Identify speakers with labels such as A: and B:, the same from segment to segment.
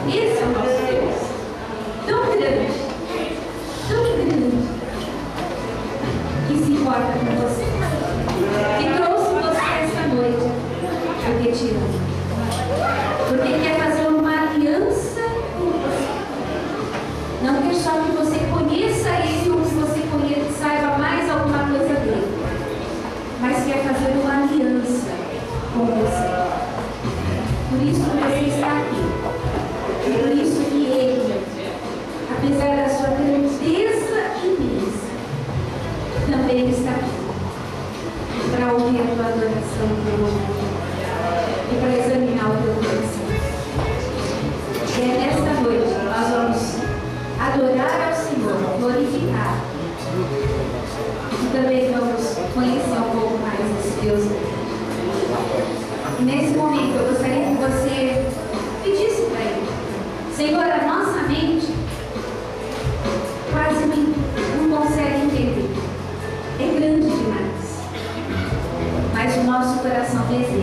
A: Esse é o nosso Deus. Tão grande, que se importa com você, que trouxe você essa noite, porque te ama, porque quer fazer uma aliança com você. Não quer só que você conheça Ele ou que você saiba mais alguma coisa dele, mas quer fazer uma aliança com você. Por isso que você está aqui. Por isso que Ele, apesar da sua grandeza imensa, também está aqui para ouvir a tua adoração e para examinar o teu coração. E é nesta noite que nós vamos adorar ao Senhor, glorificar, e também vamos conhecer um pouco mais esse Deus. E nesse momento eu gostaria que você pedisse para Ele: Senhor, a nossa mente quase não consegue entender, é grande demais, mas o nosso coração deseja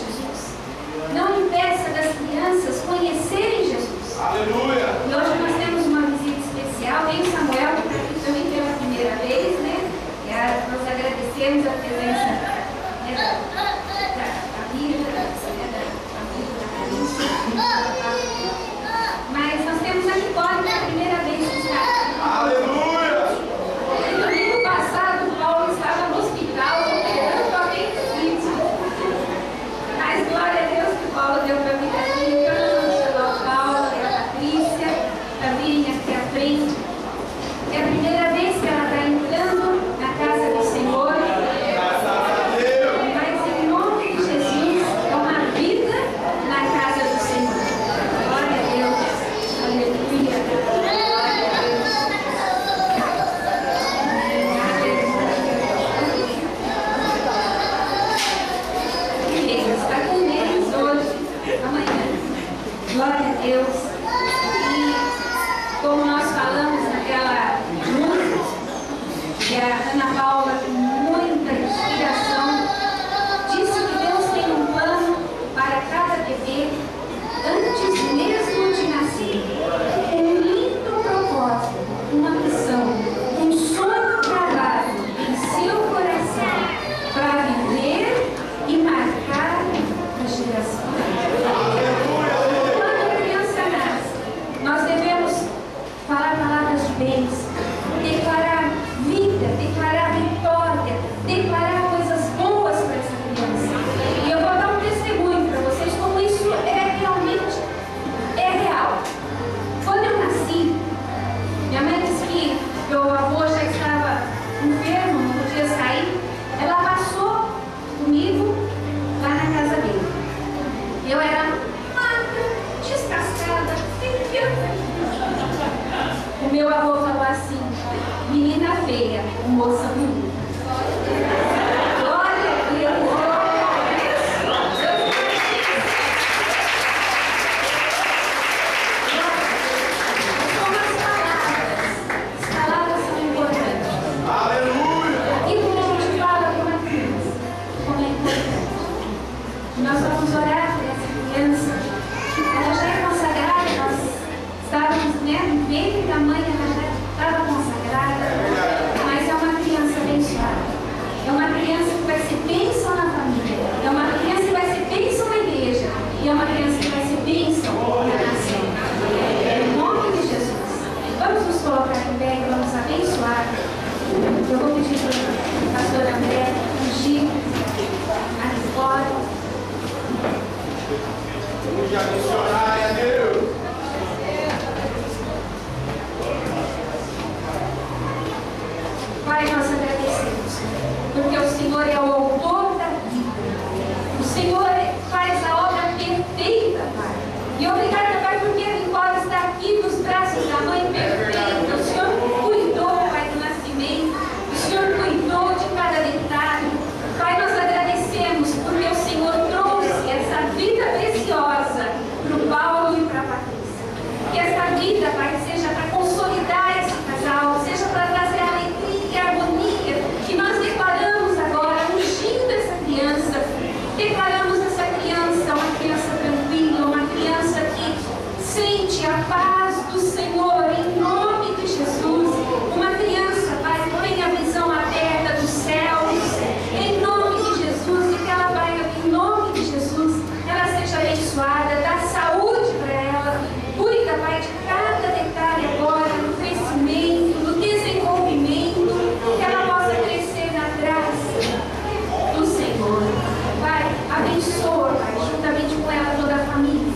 A: Jesus. Não impeça das crianças conhecerem Jesus.
B: Aleluia!
A: E hoje nós temos uma visita especial. Tem o Samuel, que está aqui também pela primeira vez, né? E nós agradecemos a presença, né, da Camila, da Carissa. Mas nós temos a Nicole, que é a primeira vez que está aqui.
B: Aleluia!
A: No domingo passado, Paulo estava no hospital, operando a apendicite. Mas glória a Deus que Paulo deu para mim aqui. Então nós vamos chamar o Paulo e a Patrícia para virem aqui à frente. É a primeira vez que ela está entrando na casa do Senhor. Mas em nome de Jesus, é uma vida na casa do Senhor. Glória a Deus. Aleluia. Ele está com eles hoje, amanhã. Glória a Deus. E como nós falamos naquela música, que a Ana Paula, com muita inspiração, disse que Deus tem um plano para cada bebê antes mesmo de nascer. Um lindo propósito, uma missão, um sonho gravado em seu coração para viver e marcar a geração. Quando a criança nasce, nós devemos falar palavras de bênção, declarar vida, declarar vitória, declarar coisas boas para essa criança. E eu vou dar um testemunho para vocês como isso realmente real. Quando eu nasci, minha mãe disse que meu avô já estava enfermo, não podia sair. Ela passou comigo lá na casa dele. Eu era magra, descascada, pequena. O meu avô falou assim: menina feia, moça bonita. Glória a Deus. Como as palavras são importantes.
B: Aleluia!
A: Aquilo que a gente fala para uma criança, como é importante. Nós vamos orar por essa criança. Ela já é consagrada, nós estávamos, né, no ventre da mãe, ela já estava consagrada, mas é uma criança abençoada. É uma criança que vai ser bênção na família. É uma criança que vai ser bênção na igreja. E é uma criança que vai ser bênção na nação. Em nome de Jesus. Vamos nos colocar em pé e vamos abençoar. Eu vou pedir para o pastor André ungir aqui fora.
B: Vamos abençoar a Deus.
A: Pai, nós agradecemos, porque o Senhor é o autor da vida. O Senhor faz a obra perfeita, Pai. E obrigada, Pai, porque a Nicole está aqui nos braços da mãe perfeita. O Senhor cuidou, Pai, do nascimento. O Senhor cuidou de cada detalhe. Pai, nós agradecemos porque o Senhor trouxe essa vida preciosa para o Paulo e para a Patrícia. Que essa vida, Pai, seja para consolidar esse casal, seja para trazer alegria e harmonia, que nós declaramos agora, ungindo essa criança, declaramos essa criança uma criança tranquila, uma criança que sente a paz do Senhor, em nome de Jesus, uma criança, Pai, que tem a visão aberta dos céus, em nome de Jesus, e que ela vai, em nome de Jesus, ela seja abençoada, dá saúde para ela, cuida, Pai, de cada detalhe agora, no crescimento, no desenvolvimento, que ela possa crescer na graça do Senhor. Pai, abençoa, Pai, juntamente com ela toda a família.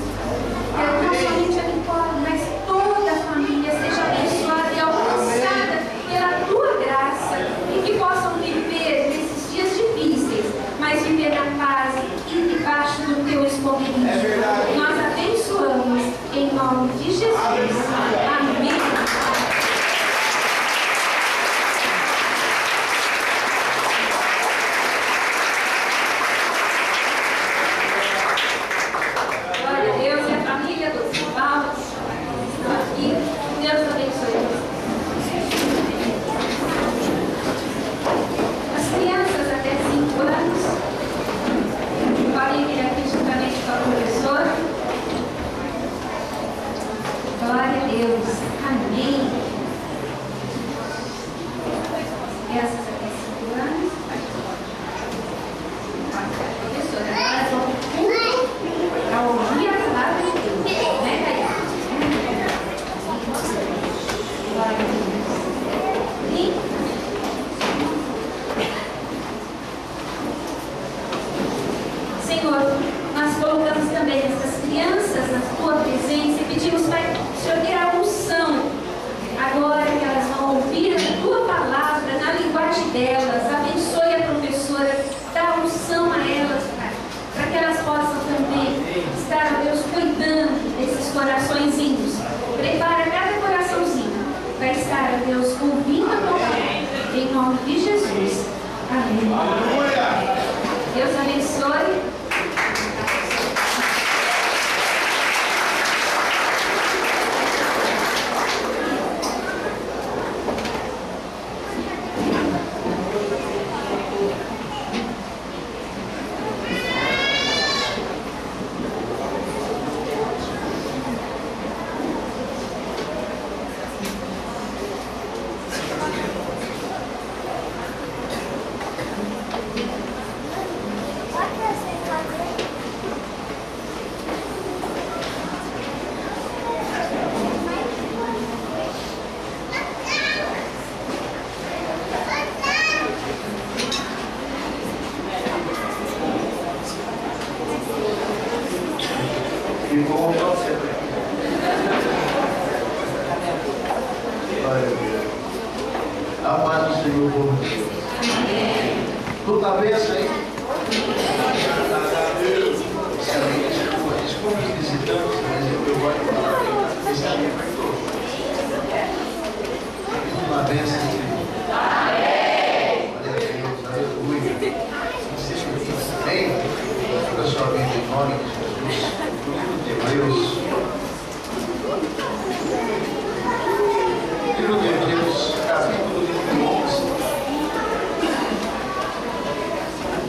A: Não somente a Nicole, mas toda a família seja abençoada e alcançada pela tua graça e que possam viver nesses dias difíceis, mas viver na paz e debaixo do teu esconderijo.
B: É verdade.
A: Nós abençoamos em nome de Jesus. Amém. Glória a Deus e a família dos Paulo estão aqui. Deus abençoe vocês. As crianças até 5 anos podem vir aqui nós colocamos também essas crianças na tua presença e pedimos, Pai, que o Senhor dê a unção, agora que elas vão ouvir a tua palavra na linguagem delas. Abençoe a professora, dá unção a elas, Pai, para que elas possam também estar, ó Deus, cuidando desses coraçõezinhos. Prepara cada coraçãozinho para estar, ó Deus, ouvindo a tua palavra. Em nome de Jesus. Amém.
B: Aleluia!
A: Deus abençoe.
C: A paz do Senhor, povo de Deus. Tudo na bênção aí? Desculpa os visitantes, mas eu gosto de falar. Esse aqui é para todos. Tudo na bênção, Senhor. Amém. Glória a Deus, aleluia. Vocês me bem? Fica sua vida em nome de Jesus. No livro de Hebreus. Livro de Hebreus, capítulo de 11.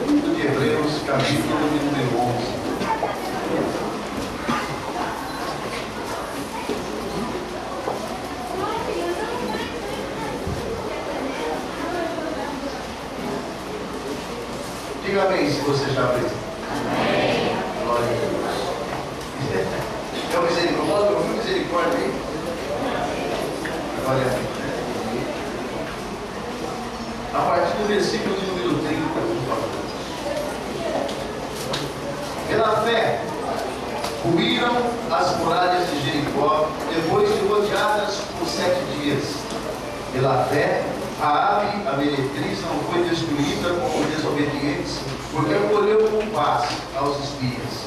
C: Livro de Hebreus, capítulo de número 11. Diga amém se você já abriu. Amém. Glória a Deus. É o misericórdia, o misericórdia aí. Glória a Deus. A partir do versículo de número 30, por favor. Pela fé, ruíram as muralhas de Jericó, depois de rodeadas por 7 dias. Pela fé, Raabe, a meretriz, não foi destruída como os desobedientes, porque acolheu com paz aos espias.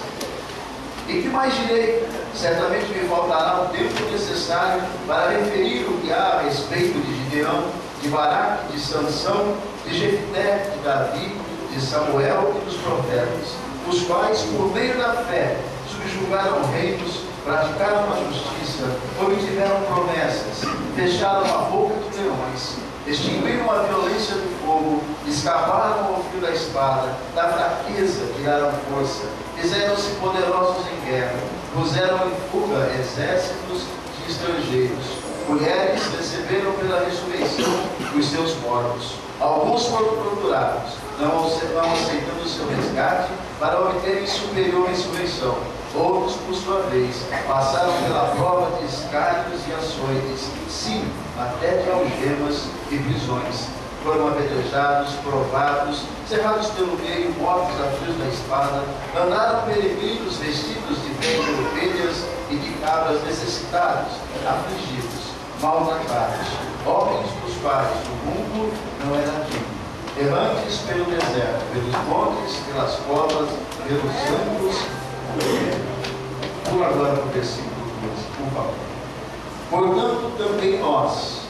C: E que mais direi? Certamente me faltará o tempo necessário para referir o que há a respeito de Gideão, de Baraque, de Sansão, de Jefté, de Davi, de Samuel e dos profetas, os quais, por meio da fé, subjugaram reinos, praticaram a justiça, obtiveram promessas, fecharam a boca de leões, extinguiram a violência do fogo, escaparam ao fio da espada, da fraqueza tiraram força, fizeram-se poderosos em guerra, puseram em fuga exércitos de estrangeiros. Mulheres receberam pela ressurreição os seus mortos. Alguns foram procurados, não aceitando o seu resgate, para obterem superior ressurreição. Outros, por sua vez, passaram pela prova de escárnios e açoites, sim, até de algemas e prisões. Foram apedrejados, provados, cerrados pelo meio, mortos a fios da espada, andaram peregrinos vestidos de pele de ovelhas e de cabras, necessitados, afligidos, maltratados, homens dos quais o mundo não era digno, errantes pelo deserto, pelos montes, pelas covas, pelos amplos. Pula agora para o versículo 12, por favor. Portanto, também nós,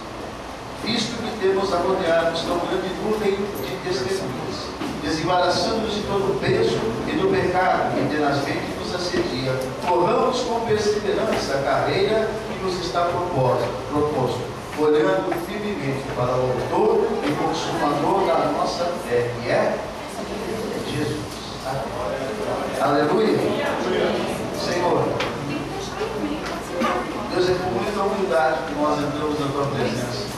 C: visto que temos a rodear-nos tão grande nuvem de testemunhas, desembaraçando-nos de todo o peso e do pecado que tenazmente nos assedia, corramos com perseverança a carreira que nos está proposto, olhando firmemente para o autor e consumador da nossa fé, que é Jesus. Aleluia. Senhor, Deus, é com muita humildade que nós entramos na tua presença.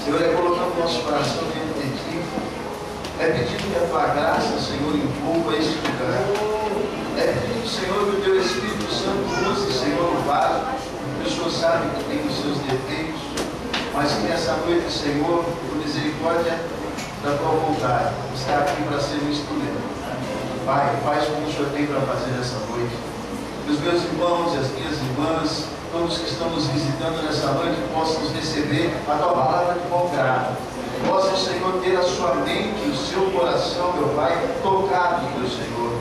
C: Senhor, é colocando nosso coração diante de ti, é pedindo que a tua graça, Senhor, envolva este lugar. É pedindo, Senhor, que o teu Espírito Santo use, Senhor, o vaso, que o Senhor sabe que tem os seus defeitos, mas que nessa noite, Senhor, por misericórdia da tua vontade, está aqui para ser um instrumento. Pai, faz como o Senhor tem para fazer nessa noite. Que os meus irmãos e as minhas irmãs, todos que estão nos visitando nessa noite, possam receber a tua palavra de bom grado. Possa o Senhor ter a sua mente, o seu coração, meu Pai, tocado, meu Senhor.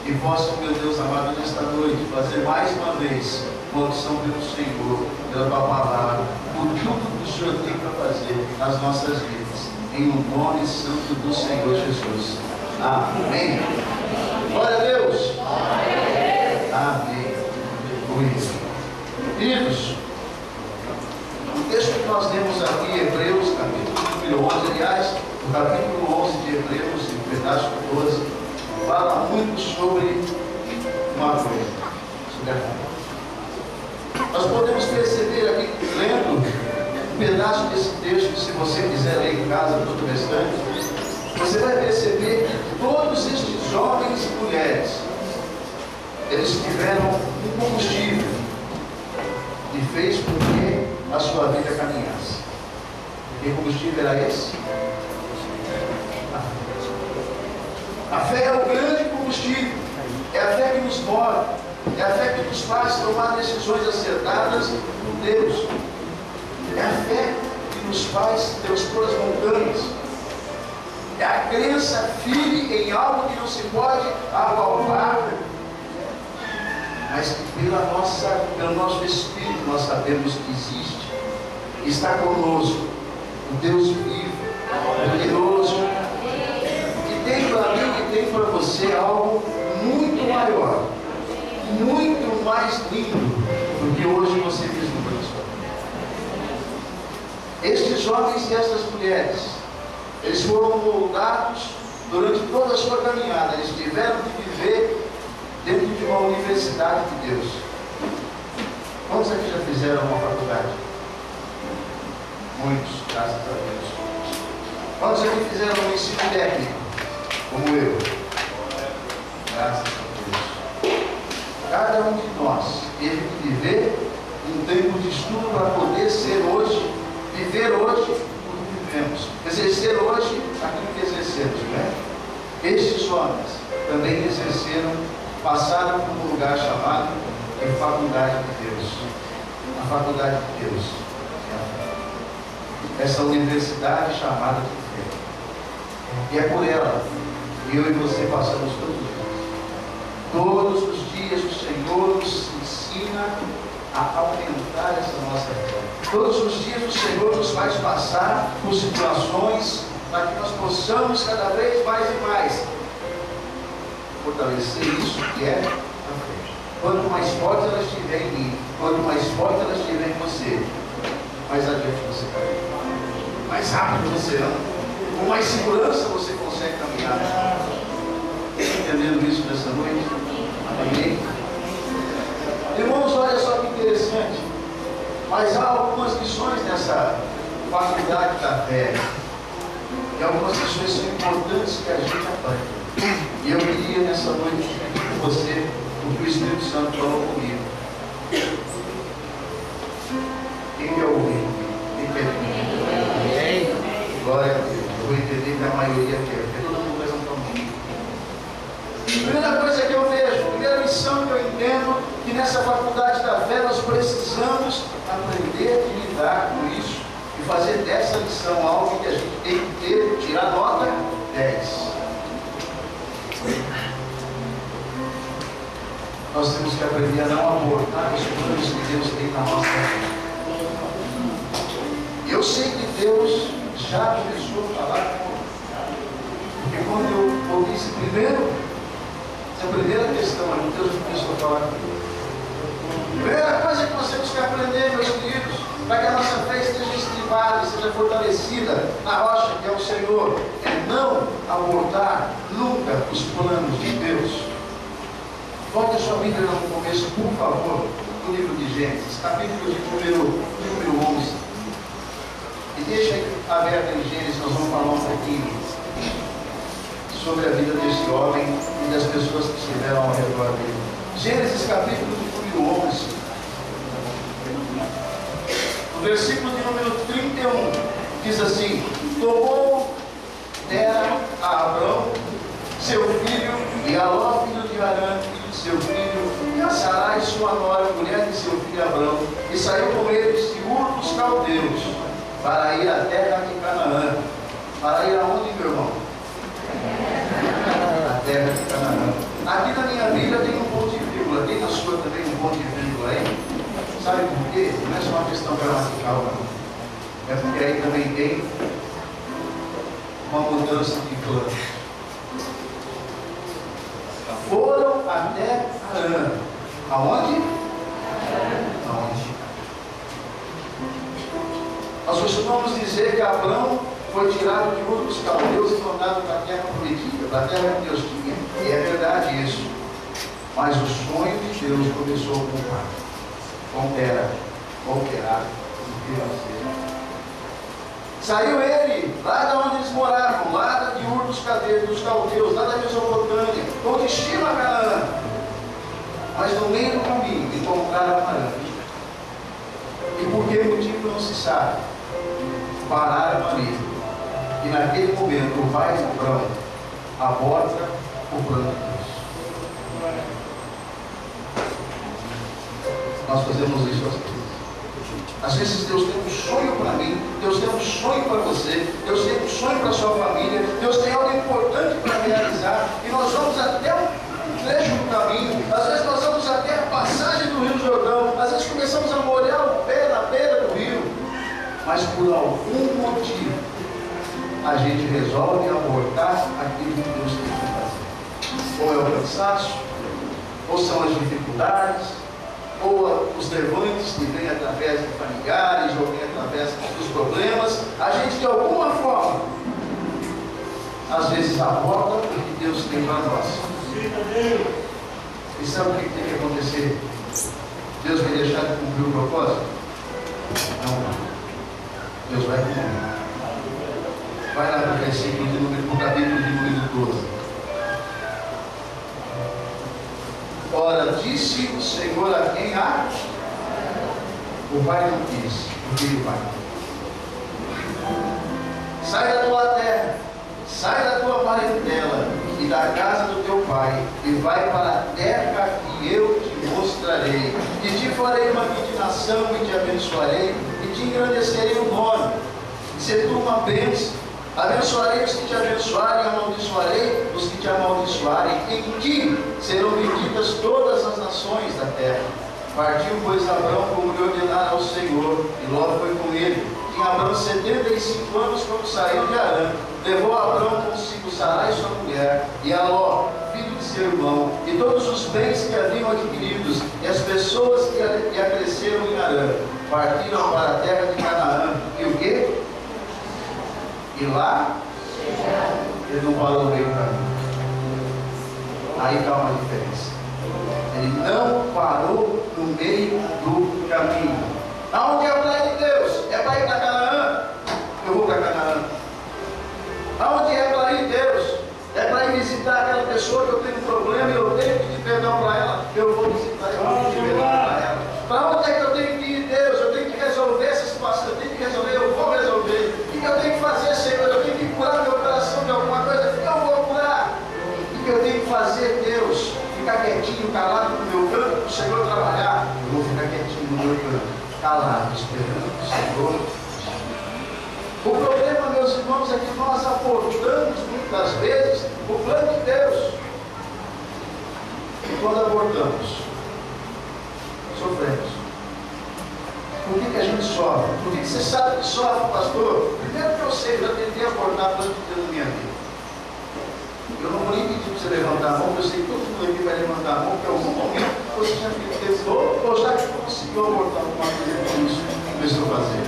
C: E possa, meu Deus amado, nesta noite, fazer mais uma vez uma opção pelo Senhor, pela tua palavra, por tudo que o Senhor tem para fazer nas nossas vidas. Em o nome santo do Senhor Jesus. Amém. Glória a Deus. Amém. Queridos, o texto que nós temos aqui, Hebreus, capítulo 11, aliás, o capítulo 11 de Hebreus, em pedaço 12, fala muito sobre uma coisa, sobre a fé. Nós podemos perceber aqui, lendo um pedaço desse texto, se você quiser ler em casa todo o restante, você vai perceber que todos estes homens e mulheres, eles tiveram um combustível e fez com que a sua vida caminhasse. Que combustível era esse? A fé é o grande combustível, é a fé que nos move, é a fé que nos faz tomar decisões acertadas com Deus, é a fé que nos faz transpor as montanhas, é a crença firme em algo que não se pode apalpar, mas que pelo nosso Espírito nós sabemos que existe, está conosco, o Deus vivo, poderoso, que tem para mim e tem para você algo muito maior, muito mais lindo do que hoje você vislumbra. Estes homens e estas mulheres, eles foram moldados durante toda a sua caminhada, eles tiveram que viver dentro de uma universidade de Deus. Quantos aqui já fizeram uma faculdade? Muitos, graças a Deus. Quantos aqui fizeram um ensino técnico, como eu? Graças a Deus. Cada um de nós teve que viver um tempo de estudo para poder ser hoje, viver hoje o que vivemos, exercer hoje aquilo que exercemos, né? Estes homens também exerceram, passaram por um lugar chamado de Faculdade de Deus. A Faculdade de Deus. Essa universidade chamada de fé. E é por ela que eu e você passamos todos os dias. Todos os dias o Senhor nos ensina a aumentar essa nossa fé. Todos os dias o Senhor nos faz passar por situações para que nós possamos cada vez mais e mais fortalecer isso que é a fé. Quanto mais forte ela estiver em mim, quanto mais forte ela estiver em você, mais adiante você vai, mais rápido você anda, com mais segurança você consegue caminhar. Entendendo isso nessa noite? Amém? Irmãos, olha só que interessante, mas há algumas lições nessa faculdade da fé, e algumas lições são importantes que a gente aprende. E eu queria nessa noite com você o que o Espírito Santo falou comigo. Quem quer ouvir? Quem quer ouvir? Glória a Deus. Eu vou entender que a maioria quer, porque todo mundo levanta a mão. Primeira coisa que eu vejo, primeira lição que eu entendo, que nessa faculdade da fé nós precisamos aprender a lidar com isso e fazer dessa lição algo que a gente tem que ter, tirar nota 10. Nós temos que aprender a não abortar os planos que Deus tem na nossa vida. Eu sei que Deus já começou a falar comigo. Porque quando eu ouvi essa primeira questão, Deus começou a falar comigo. Primeira coisa que nós temos que aprender, meus queridos, para que a nossa fé esteja estribada, seja fortalecida na rocha que é o Senhor, é não abortar nunca os planos de Deus. Volte a sua Bíblia no começo, por favor, no livro de Gênesis, capítulo de número 11. E deixa aberto em Gênesis, nós vamos falar um pouquinho sobre a vida desse homem e das pessoas que estiveram ao redor dele. Gênesis, capítulo de número 11. No versículo de número 31, diz assim: tomou Tera a Abrão, seu filho, e a Harã, filho de seu filho, e a Sarai, sua nora, mulher de seu filho Abrão, e saiu com eles de Ur dos Caldeus, para ir à terra de Canaã. Para ir aonde, meu irmão? A terra de Canaã. Aqui na minha Bíblia tem um ponto de vírgula, tem na sua também um ponto de vírgula aí. Sabe por quê? Não é só uma questão gramatical, não. É porque aí também tem uma mudança de plano. Foram até Harã. Aonde? Aonde? Nós costumamos dizer que Abrão foi tirado de Ur dos Caldeus e mandado para a terra prometida, para a terra que Deus tinha. E é verdade isso. Mas o sonho de Deus começou com o pai. Com Tera, com Terá, o que vai ser. Saiu ele, lá de onde eles moravam, lá de Ur dos Caldeus, lá da Mesopotâmia, com destino a Canaã. Mas no meio do caminho encontraram Harã. E por que motivo não se sabe, pararam ali. E naquele momento o pai de Abrão aborta o plano de Deus. Nós fazemos isso às vezes. Às vezes Deus tem um sonho para mim, Deus tem um sonho para você, Deus tem um sonho para a sua família, Deus tem algo importante para realizar, e nós vamos até um trecho do caminho, às vezes nós vamos até a passagem do Rio Jordão, às vezes começamos a molhar o pé na beira do rio, mas por algum motivo a gente resolve abortar aquilo que Deus tem que fazer. Ou é o cansaço, ou são as dificuldades, ou os levantes que vêm através de familiares, ou vêm através dos problemas, a gente de alguma forma, às vezes aborta o que Deus tem para nós. E sabe o que tem que acontecer? Deus vai deixar de cumprir o propósito? Não. Deus vai cumprir. Vai lá no versículo de número, no capítulo de número 12. Ora, disse o Senhor a quem há? O pai não quis, o filho vai. Sai da tua terra, sai da tua parentela e da casa do teu pai, e vai para a terra que eu te mostrarei. E te farei uma grande nação, e te abençoarei, e te engrandecerei o nome. E se tu uma bênção, abençoarei os que te abençoarem, amaldiçoarei os que te amaldiçoarem. Em ti serão benditas todas as nações da terra. Partiu, pois, Abrão como lhe ordenara ao Senhor, e Ló foi com ele. Tinha Abrão 75 anos quando saiu de Harã. Levou Abrão consigo Sarai, sua mulher, e a Ló, filho de seu irmão, e todos os bens que haviam adquiridos, e as pessoas que acresceram em Harã. Partiram para a terra de Canaã. E o quê? E lá, ele não parou no meio do caminho. Aí está uma diferença. Ele não parou no meio do caminho. Aonde é a praia de Deus? É para ir para Canaã? Eu vou para Canaã. Aonde é a praia de Deus? É para ir visitar aquela pessoa que eu tenho um problema e eu tenho que pedir perdão para ela. Eu vou visitar, eu vou pedir perdão para ela. Para onde é que eu tenho que ir, Deus? Eu tenho que resolver essa situação, eu tenho que resolver, eu vou resolver. O que eu tenho que fazer, Senhor? Eu tenho que curar meu coração de alguma coisa? Eu vou curar. O que eu tenho que fazer, Deus? Ficar quietinho, calado no meu canto, para o Senhor trabalhar. Eu vou ficar quietinho no meu canto, calado, esperando o Senhor. O problema, meus irmãos, é que nós abortamos muitas vezes o plano de Deus. E quando abortamos, sofremos. Por que a gente sofre? Por que você sabe que sofre, pastor? Primeiro que eu sei, eu já tentei abortar o plano de Deus na minha vida. Eu não vou nem pedir para você levantar a mão, porque eu sei que todo mundo aqui vai levantar a mão, porque em algum momento você já tentou, ou já conseguiu abortar alguma coisa com isso que começou a fazer.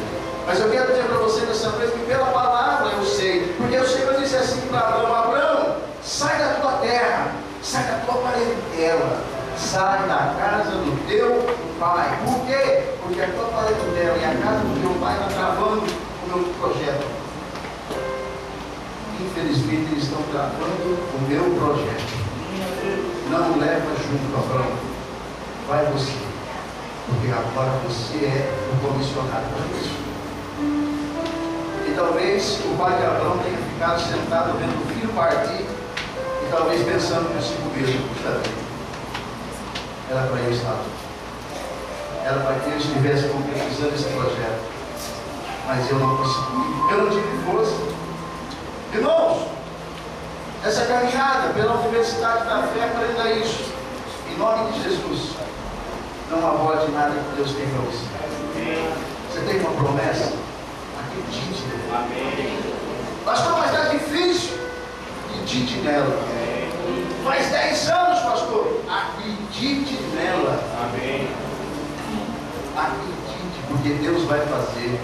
C: Mas eu quero dizer para você dessa vez que pela palavra eu sei, porque o Senhor disse assim para Abraão: Abraão, sai da tua terra, sai da tua parentela, sai da casa do teu pai. Por quê? Porque a tua parentela e a casa do teu pai está travando o meu projeto. Infelizmente eles estão travando o meu projeto. Não leva junto, Abraão. Vai você, porque agora você é o comissionado para isso. E talvez o pai de Abraão tenha ficado sentado vendo o filho partir, e talvez pensando consigo mesmo: puxa vida, era para eu estar lá. Era para que eu estivesse concretizando esse projeto. Mas eu não consegui, eu não tive força. Irmãos, essa caminhada pela Universidade da Fé aprenda isso. Em nome de Jesus, não aborde nada que Deus tem para você. Você tem uma promessa? Acredite nela. Pastor, mas está difícil. Acredite nela. Faz 10 anos, pastor. Acredite nela. Acredite, porque Deus vai fazer.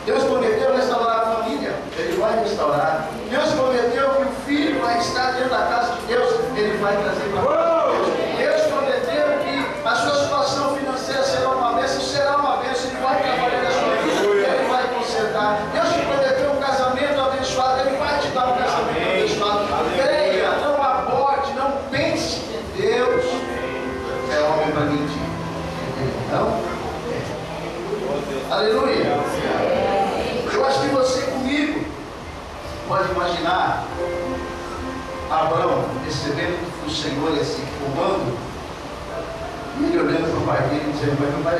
C: Deus prometeu restaurar a família, Ele vai restaurar. Deus prometeu que o filho vai estar dentro da casa de Deus, Ele vai trazer para a casa de Deus. Deus prometeu que a sua situação financeira será uma bênção, Ele vai trabalhar na sua vida, Ele vai consertar. Deus te prometeu um casamento abençoado, Ele vai te dar um casamento abençoado. Creia, não aborte, não pense que Deus é homem para mentir. Não é. Aleluia. Eu acho que você comigo pode imaginar Abraão recebendo do Senhor esse comando, e ele olhando para o pai dele e dizendo: mas meu pai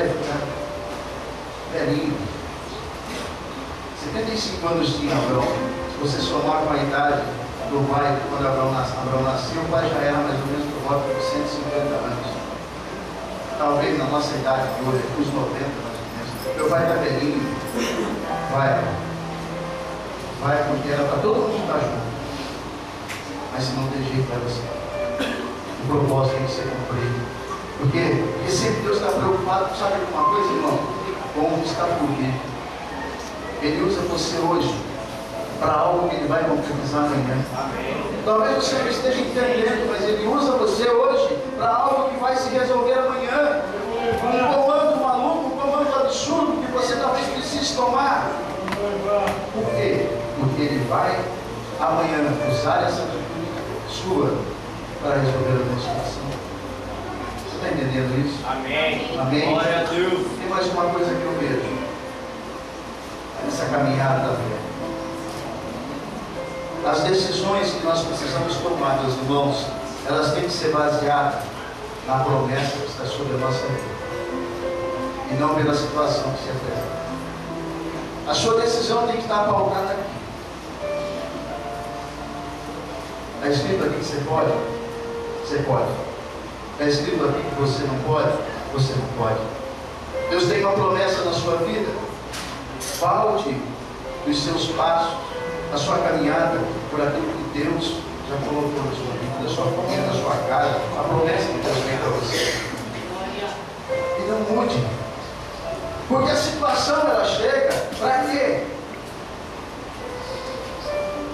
C: é velhinho, 75 anos tinha Abraão. Se você somar com a idade do pai, quando Abraão nasceu, o pai já era mais ou menos por volta de 150 anos. Talvez na nossa idade de hoje, uns 90 mais ou menos. Meu pai está velhinho. Vai, porque era para todo mundo estar junto. Mas se não tem jeito, vai você. O propósito tem que ser cumprido. Porque sempre Deus está preocupado, sabe de uma coisa, irmão? Com o que está por vir. Ele usa você hoje para algo que Ele vai concretizar amanhã. Talvez você não esteja entendendo, mas Ele usa você hoje para algo que vai se resolver amanhã. Um comando maluco, um comando absurdo que você talvez precise tomar. Por quê? Porque Ele vai amanhã usar essa atitude sua para resolver a tua situação. Você está entendendo isso?
B: Amém.
C: Amém.
B: Glória a Deus.
C: Tem mais uma coisa que eu vejo nessa caminhada da fé. As decisões que nós precisamos tomar, meus irmãos, elas têm que ser baseadas na promessa que está sobre a nossa vida e não pela situação que se apresenta. A sua decisão tem que estar pautada aqui. Está escrito aqui que você pode? Você pode. Está escrito aqui que você não pode? Você não pode. Deus tem uma promessa na sua vida. Falte dos seus passos, a sua caminhada por aquilo que Deus já colocou na sua vida, na sua família, na sua casa, a promessa que Deus tem para você. E não mude. Porque a situação ela chega para quê?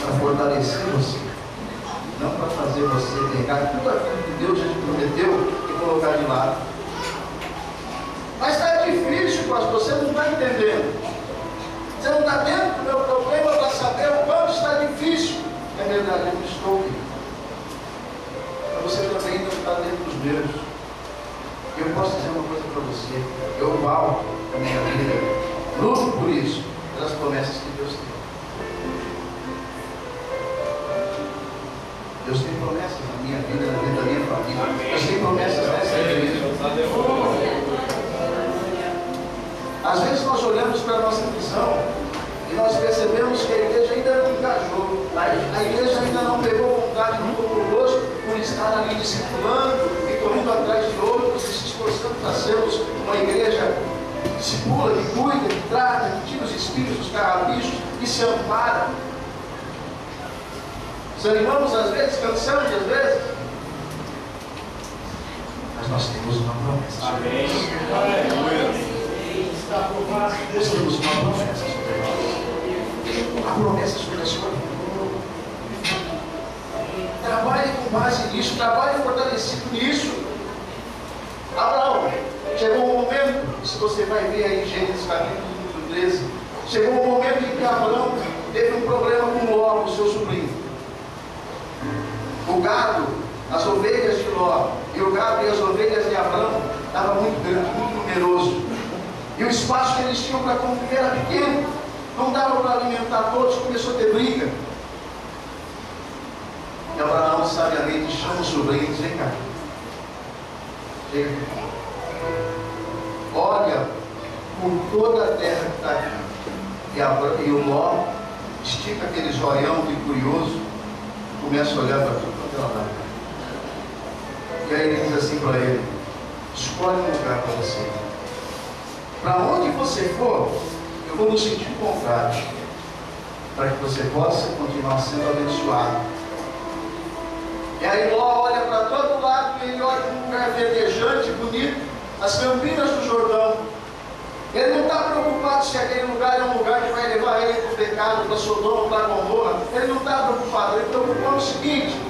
C: Para fortalecer você. Não para fazer você pegar tudo aquilo que Deus já te prometeu e colocar de lado. Mas está difícil, pastor, você não está entendendo. Você não está dentro do meu problema para saber o quanto está difícil. É verdade, eu não estou. Mas você também não está dentro dos meus. Eu posso dizer uma coisa para você. Eu valgo a minha vida. Luto por isso, pelas promessas que Deus tem. Deus tem promessas na minha vida, na vida da minha família. Deus tem promessas nessa igreja. Às vezes nós olhamos para a nossa visão e nós percebemos que a igreja ainda não engajou, a igreja ainda não pegou vontade no conosco por estar ali discipulando e correndo atrás de outros e se esforçando para sermos uma igreja que discipula, que cuida, que trata, que tira os espíritos, os carrapichos, que se ampara. Desanimamos às vezes, cansamos às vezes, mas nós temos uma promessa.
B: Amém. Aleluia.
C: Nós temos uma promessa sobre nós. A promessa sobre a sua vida. Trabalhe com base nisso, trabalhe fortalecido nisso. Abraão, chegou um momento, se você vai ver aí em Gênesis capítulo 13, chegou um momento em que Abraão teve um problema com Ló, o seu sobrinho. O gado, as ovelhas de Ló e o gado e as ovelhas de Abraão estavam muito grande, muito numeroso. E o espaço que eles tinham para conviver era pequeno. Não dava para alimentar todos, começou a ter briga. E Abraão sabiamente chama o sobrinho e diz: vem cá. Chega. Olha por toda a terra que está aqui. E o Ló estica aquele zoião de curioso, começa a olhar para tudo quanto ela dá. E aí ele diz assim para ele: escolhe um lugar para você. Para onde você for, eu vou no sentido contrário, para que você possa continuar sendo abençoado. E aí Ló olha para todo lado, e ele olha para um lugar verdejante, bonito, as campinas do Jordão. Ele não está preocupado se aquele lugar é um lugar que vai levar ele para o pecado, para Sodoma, para Gomorra. Ele não está preocupado, ele preocupou no seguinte: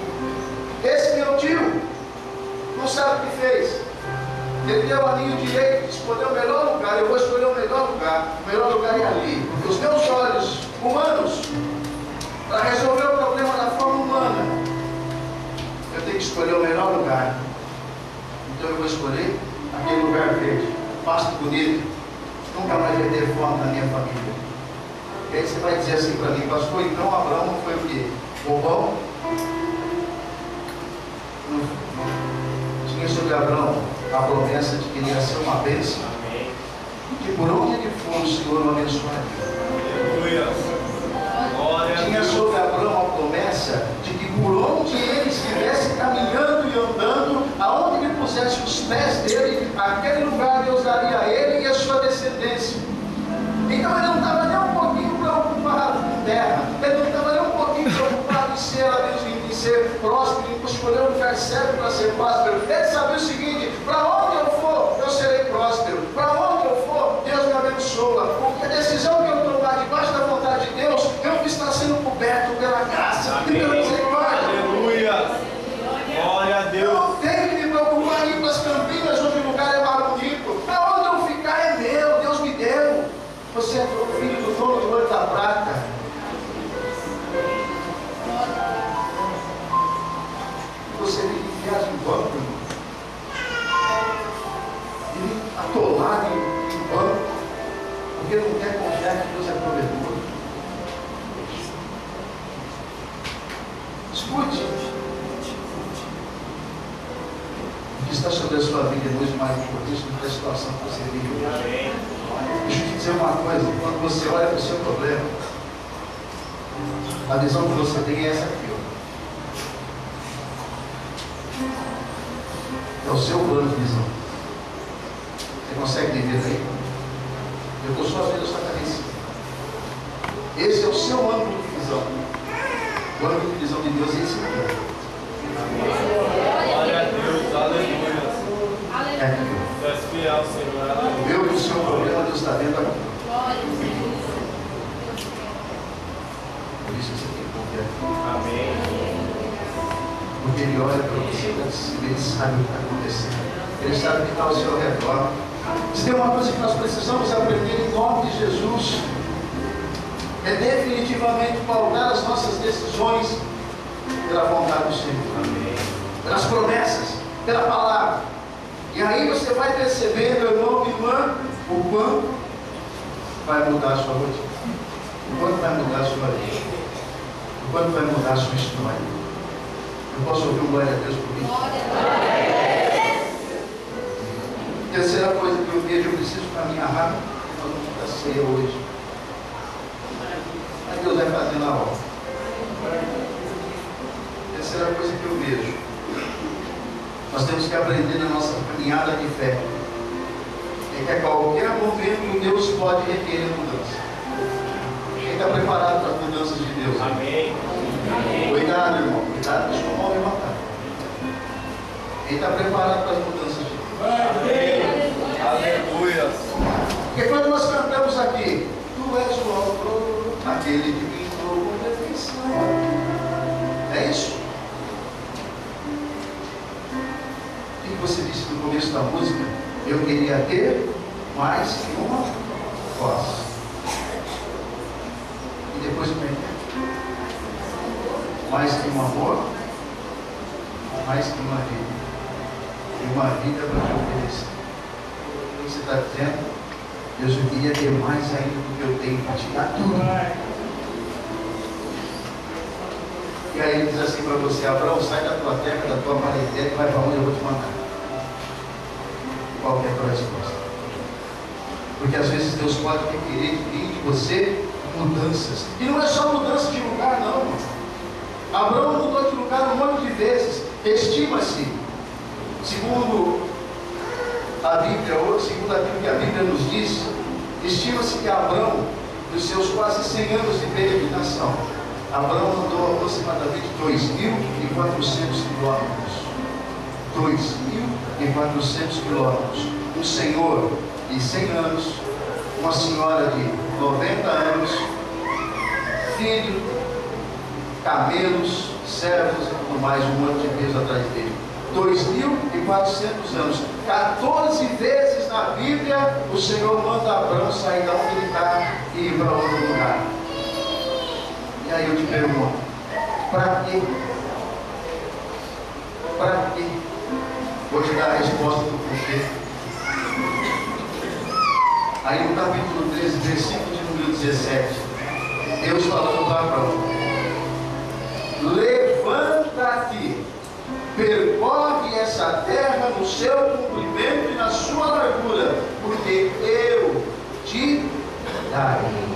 C: esse meu tio não sabe o que fez. Ele deu o anilho direito, escolheu o melhor lugar. Eu vou escolher o melhor lugar. O melhor lugar é ali. Porque os meus olhos humanos, para resolver o problema da forma humana, eu tenho que escolher o melhor lugar. Então eu vou escolher aquele lugar verde, pasto bonito. Nunca mais vai ter fome na minha família. E aí você vai dizer assim para mim: pastor, então Abraão não foi o quê? Bobão? Tinha sobre Abraão a promessa de que ele ia ser uma bênção. Que por onde ele for, o Senhor o abençoaria. Tinha sobre Abraão a promessa de que por onde ele estivesse caminhando e andando, aonde ele pusesse os pés dele, aquele lugar Deus daria a ele e a sua descendência. Então ele não estava nem um pouquinho preocupado com terra, ele não estava nem um pouquinho preocupado em ser próspero, em escolher o lugar certo para ser próspero. Ele sabia o seguinte: para onde eu for, eu serei próspero. Para onde eu for, Deus me abençoa. Porque a decisão que eu tomar debaixo da vontade de Deus, eu estou sendo coberto pela graça e pela misericórdia.
B: Aleluia! Glória a Deus!
C: Eu não tenho que me preocupar em ir para as campinas, onde o lugar é mais bonito. Aonde eu ficar é meu, Deus me deu. Você é o filho do dono do ouro da prata. Você tem que viajar em banco, e atolado em banco, porque não quer confiar que Deus é provedor. Escute: o que está sobre a sua vida é muito mais importante do que a situação que você vive hoje. Deixa eu te dizer uma coisa: quando você olha para o seu problema, a visão que você tem é essa aqui, ó. É o seu plano de visão. Você consegue me ver aí? Eu estou só vendo a sua cabeça. Esse é o seu ângulo de visão. O ângulo de visão de Deus é esse aqui.
B: Glória a Deus, aleluia.
C: É aqui.
B: Tu és fiel, Senhor.
C: O meu e o seu problema Deus está vendo aqui. Por isso você tem que confiar.
B: Amém.
C: Porque Ele olha para você, Ele sabe o que está acontecendo. Ele sabe o que está ao seu redor. Se tem uma coisa que nós precisamos aprender em nome de Jesus, é definitivamente pautar as nossas decisões pela vontade do Senhor.
B: Amém.
C: Pelas promessas, pela palavra. E aí você vai percebendo, irmão e irmã, o quanto vai mudar a sua rotina, o quanto vai mudar a sua vida, o quanto vai mudar a sua história. Eu posso ouvir um glória a Deus por isso? Terceira coisa que eu vejo: eu preciso caminhar rápido, nós vamos ficar ceia hoje. Mas Deus vai fazer na hora. Terceira coisa que eu vejo: nós temos que aprender na nossa caminhada de fé é que a qualquer momento Deus pode requerer mudança. Quem está preparado para as mudanças de Deus?
B: Amém.
C: Cuidado, irmão. Cuidado, deixa o mal me matar. Quem está preparado para as mudanças de Deus?
B: Aleluia.
C: Porque quando nós cantamos aqui: Tu és o autor, aquele que pintou com perfeição. É isso? O que você disse no começo da música? Eu queria ter mais que uma voz. E depois como é que é? Mais que um amor, mais que uma vida. E uma vida para te oferecer. O que você está dizendo? Deus, eu queria ter mais ainda do que eu tenho para te dar tudo. E aí ele diz assim para você: Abraão, sai da tua terra, da tua parentela e vai para onde eu vou te mandar. sua resposta. Porque às vezes Deus pode querer de você mudanças. E não é só mudança de lugar, não. Abraão mudou de lugar um monte de vezes. Estima-se, segundo a Bíblia, ou segundo aquilo que a Bíblia nos diz, estima-se que Abraão, dos seus quase 100 anos de peregrinação, Abraão andou aproximadamente 2.400 quilômetros. 2.400 quilômetros. Um senhor de 100 anos, uma senhora de 90 anos, filho, camelos, servos e tudo mais, um monte de peso atrás dele. 2.400 anos. 14 vezes na Bíblia o Senhor manda Abraão sair da onde ele está e ir para outro lugar. E aí eu te pergunto, para quê? Para quê? Vou te dar a resposta do porquê. Aí no capítulo 13, versículo de número 17, Deus falando para Abraão: levanta-te, percorre essa terra no seu comprimento e na sua largura, porque eu te darei.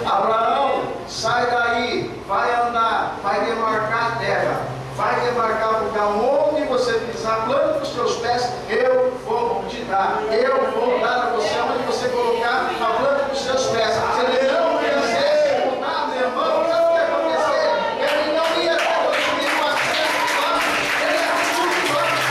C: Abraão, sai daí, vai andar, vai demarcar a terra, vai demarcar o lugar onde você pisar, plante os seus pés, eu vou te dar, eu vou dar a você onde você colocar a planta dos seus pés. Você não precisa mudar, meu irmão, sabe o que ia acontecer? Ele não ia ter 2.400 anos, ele ia ter tudo anos,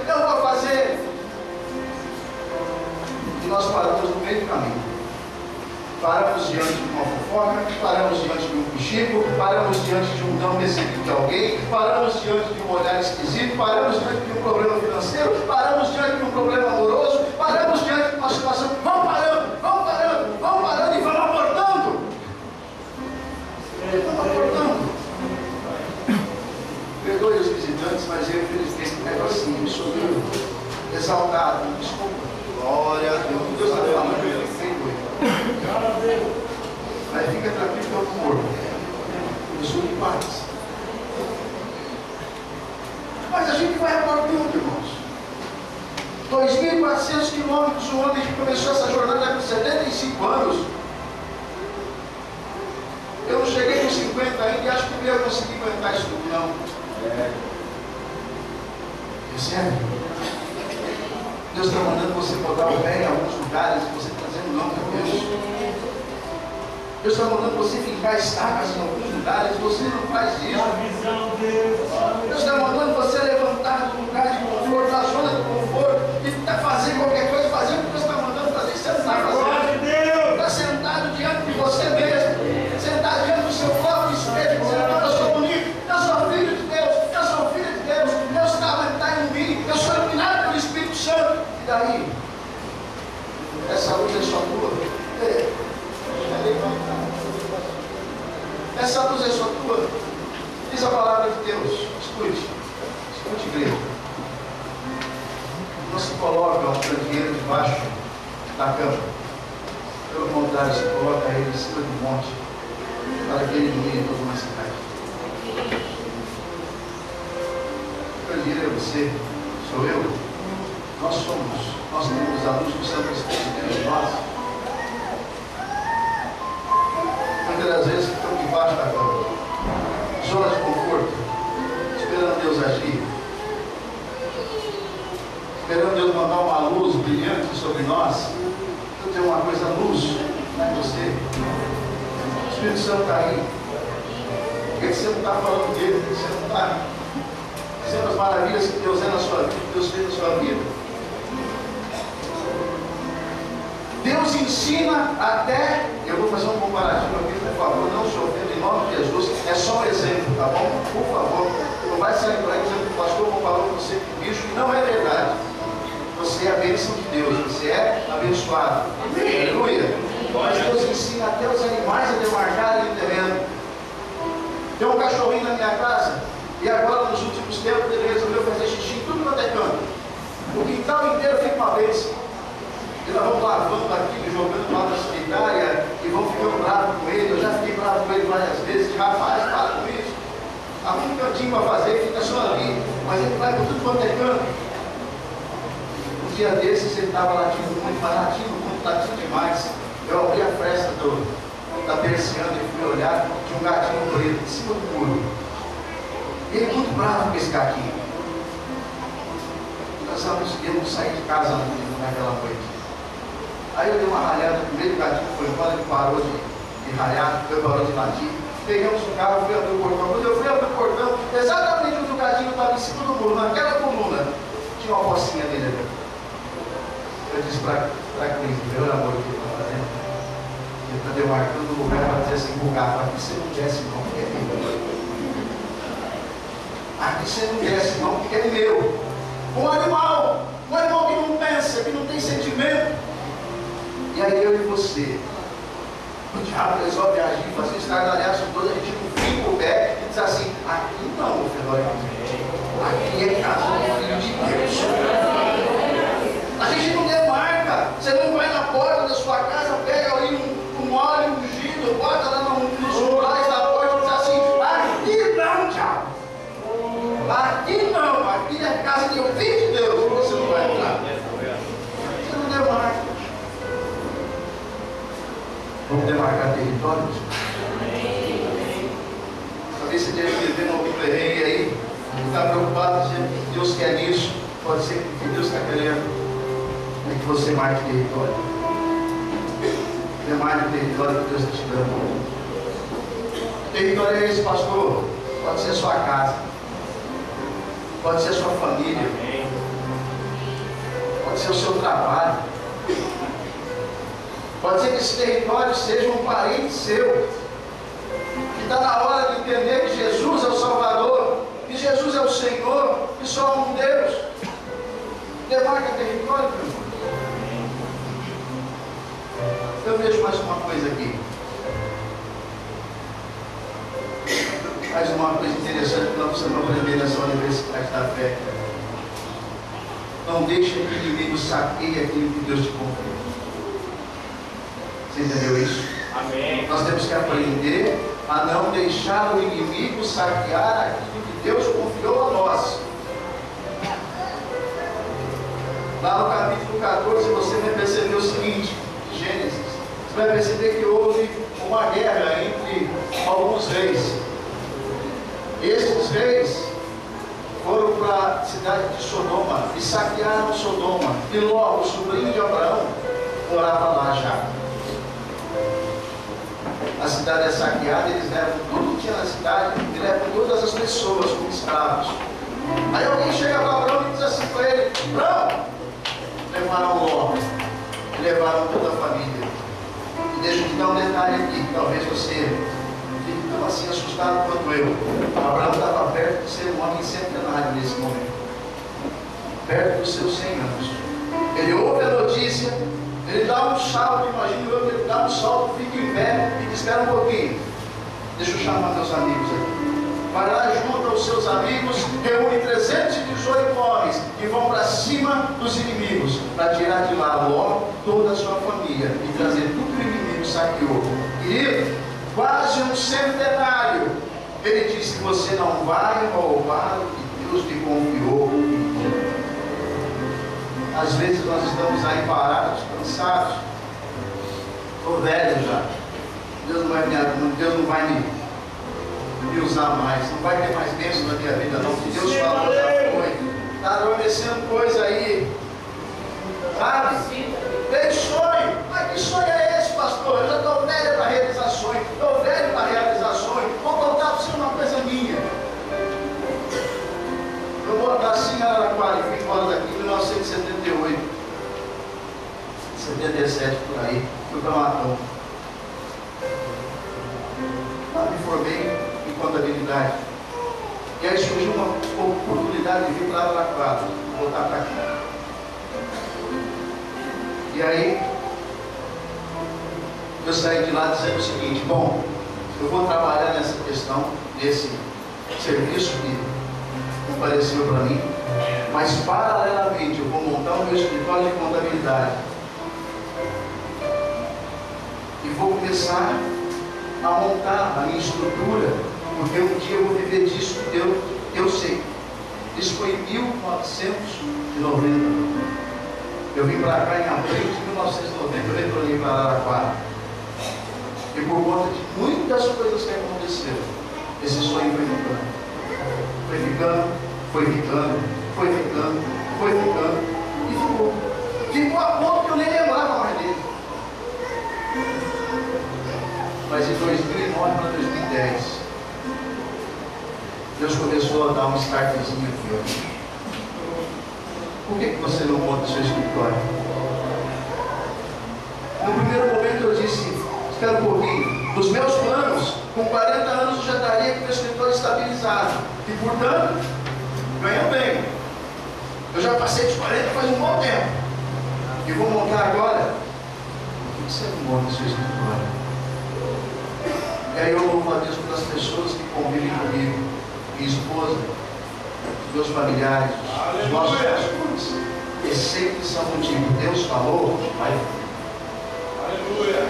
C: eu vou fazer. E nós paramos no meio do caminho. Paramos diante de uma fofoca, paramos diante de um cochicho, paramos diante de um não recebido de alguém, paramos diante de um olhar esquisito, paramos diante de um problema financeiro, paramos diante de um problema amoroso, paramos diante de uma situação. Vamos parando e vamos abortando. Vamos abortando. Perdoe os visitantes, mas eu infelizmente pego assim, eu sou meio exaltado, desculpa. Glória a Deus. Deus está falando, perdoe. Mas fica tranquilo que eu estou morto. Eu sou de paz. Mas a gente vai abortando, irmãos. 2.400 quilômetros, o homem que começou essa jornada com 75 anos. Eu não cheguei nos 50 ainda e acho que eu ia conseguir aguentar isso tudo, não. É sério? Deus está mandando você botar o pé em alguns lugares e você está dizendo não para Deus. Deus está mandando você ficar estacas em alguns lugares e você não faz isso. Deus está mandando você levantar do lugar de conforto, da zona de conforto, e fazer qualquer coisa, fazer o que Deus está mandando fazer. Você não está fazendo. Está sentado diante de você mesmo, sentado diante do seu próprio espelho, dizendo: eu sou bonito, eu sou filho de Deus, eu sou filho de Deus, Deus está em mim, eu sou iluminado pelo Espírito Santo. E daí? Essa luz é só tua? Essa luz é só tua? Diz a palavra de Deus. Escute, igreja. Não se coloca um candeeiro debaixo da cama. Pelo contrário, se coloca ele em cima do monte, para que ele ilumine toda uma cidade. O candeeiro é você, sou eu. Nós temos a luz do Santo Espírito dentro de nós. Muitas das vezes ficamos debaixo da cama, zona de conforto, esperando Deus agir, esperando Deus mandar uma luz brilhante sobre nós. Eu tenho uma coisa, luz, não é você. O Espírito Santo está aí. Por que você não está falando dele? Por que você não está dizendo as maravilhas que Deus é na sua vida, que Deus fez na sua vida? Deus ensina até, eu vou fazer um comparativo aqui, por favor, não se ofenda em nome de Jesus, é só um exemplo, tá bom? Por favor, não vai sair por aí dizendo que o pastor comparou você com bicho, que não é verdade. Você é a bênção de Deus, você é abençoado. Aleluia. Mas Deus ensina até os animais a demarcarem o terreno. Tem um cachorrinho na minha casa, e agora nos últimos tempos ele resolveu fazer xixi em tudo quanto é canto. O quintal inteiro fica uma vez. E nós vamos lavando aqui, jogando lá na sanitária, e vão ficando bravos com ele. Eu já fiquei bravo com ele várias vezes. Rapaz, para com isso. Há um cantinho para fazer, fica só ali. Mas ele vai por tudo quanto é canto. Um dia desses ele estava latindo muito, mas latindo demais. Eu abri a fresta da persiana e fui olhar, tinha um gatinho preto em cima do muro. E ele muito bravo com esse gatinho. Nós íamos sair de casa naquela noite. Aí eu dei uma ralhada com ele, o gatinho foi embora, ele parou de ralhar, parou de latir. Pegamos o carro, fui abrir o portão. Quando eu fui abrir o portão, exatamente onde o gatinho estava em cima do muro, naquela coluna, tinha uma pocinha dele ali. Eu disse para Cris, meu amor, o que ele está fazendo? Ele está demarcando o lugar para dizer assim, bugar, aqui você não desce não, porque é meu. Aqui você não desce não, porque é meu. Um animal que não pensa, que não tem sentimento. E aí eu e você, o diabo resolve agir, fazer estardalhaço todo, a gente não fica o pé e diz assim, aqui não, meu filho, aqui é casa do Filho de Deus. A gente não demarca, você não vai na porta da sua casa, pega ali um óleo ungido, bota lá nos umbrais da porta e diz assim, aqui não, diabo. Aqui não, aqui é a casa do Filho de Deus, você não vai entrar. Você não demarca. Vamos demarcar territórios? Talvez você esteja vivendo algum perrengue aí, está preocupado dizendo que Deus quer nisso. Pode ser que o que Deus está querendo é que você marque território. Demarque o território que Deus está te dando. Que território é esse, pastor? Pode ser a sua casa, pode ser a sua família, pode ser o seu trabalho. Pode ser que esse território seja um parente seu, que está na hora de entender que Jesus é o Salvador, que Jesus é o Senhor, que só há um Deus. Demarca território, meu irmão. Eu vejo mais uma coisa aqui. Mais uma coisa interessante que nós precisamos aprender nessa universidade da fé. Não deixe que o inimigo saqueie aquilo que Deus te confiou. Você entendeu isso?
B: Amém.
C: Nós temos que aprender a não deixar o inimigo saquear aquilo que Deus confiou a nós. Lá no capítulo 14 você vai perceber o seguinte, Gênesis, você vai perceber que houve uma guerra entre alguns reis. Esses reis foram para a cidade de Sodoma e saquearam Sodoma. E Ló, o sobrinho de Abraão, morava lá já. A cidade é saqueada, eles levam tudo que tinha na cidade e levam todas as pessoas como escravos. Aí alguém chega para Abraão e diz assim para ele: Abraão, levaram Ló, e levaram toda a família. E deixa eu te dar um detalhe aqui, que talvez você fique tão assim assustado quanto eu. Abraão estava perto de ser um homem centenário nesse momento, perto dos seus 100 anos. Ele ouve a notícia, ele dá um salto, imagina eu, ele dá um salto, fica em pé e diz: espera um pouquinho, deixa eu chamar meus amigos aqui. Vai lá junto aos seus amigos, reúne 318 homens e vão para cima dos inimigos, para tirar de lá Ló, toda a sua família e trazer tudo que o inimigo saqueou. Querido, quase um centenário. Ele disse: você não vai roubar o que Deus te confiou. Às vezes nós estamos aí parados, cansados. Estou velho já. Deus não vai me usar mais. Não vai ter mais bênção na minha vida não. O que Deus falou já foi. Está adormecendo coisa aí. Sabe? Tem sonho. Mas que sonho é esse, pastor? Eu já estou velho para realizar sonho. Estou velho para realizar sonho. Vou contar para você uma coisa minha. Eu vou assim, Araraquara, fui embora daqui em 1978, 77 por aí, fui para Matão. Me formei em contabilidade. E aí surgiu uma oportunidade de vir para Araraquara, voltar para cá. E aí, eu saí de lá dizendo o seguinte: bom, eu vou trabalhar nessa questão, nesse serviço que apareceu para mim, mas paralelamente eu vou montar o meu escritório de contabilidade e vou começar a montar a minha estrutura, porque um dia eu vou viver disso que eu sei. Isso foi em 1990. Eu vim para cá em abril de 1990, eu retornei para Araraquara. E por conta de muitas coisas que aconteceram, esse sonho foi ficando. Foi ficando, foi ficando, foi ficando, foi ficando, e ficou. Ficou a ponto que eu nem lembrava mais dele. Mas em 2009 para 2010, Deus começou a dar um startzinho aqui, ó. Por que você não monta o seu escritório? No primeiro momento eu disse: espera um pouquinho, nos meus planos, com 40 anos eu já estaria com o meu escritório estabilizado. E portanto, ganho bem. Eu já passei de 40 faz um bom tempo. E vou montar agora. Por que você não monta o seu escritório? E aí eu louvo a Deus pelas pessoas que convivem comigo, minha esposa, meus familiares, os nossos pastores, e sempre são motivo. Deus falou, vai.
B: Aleluia.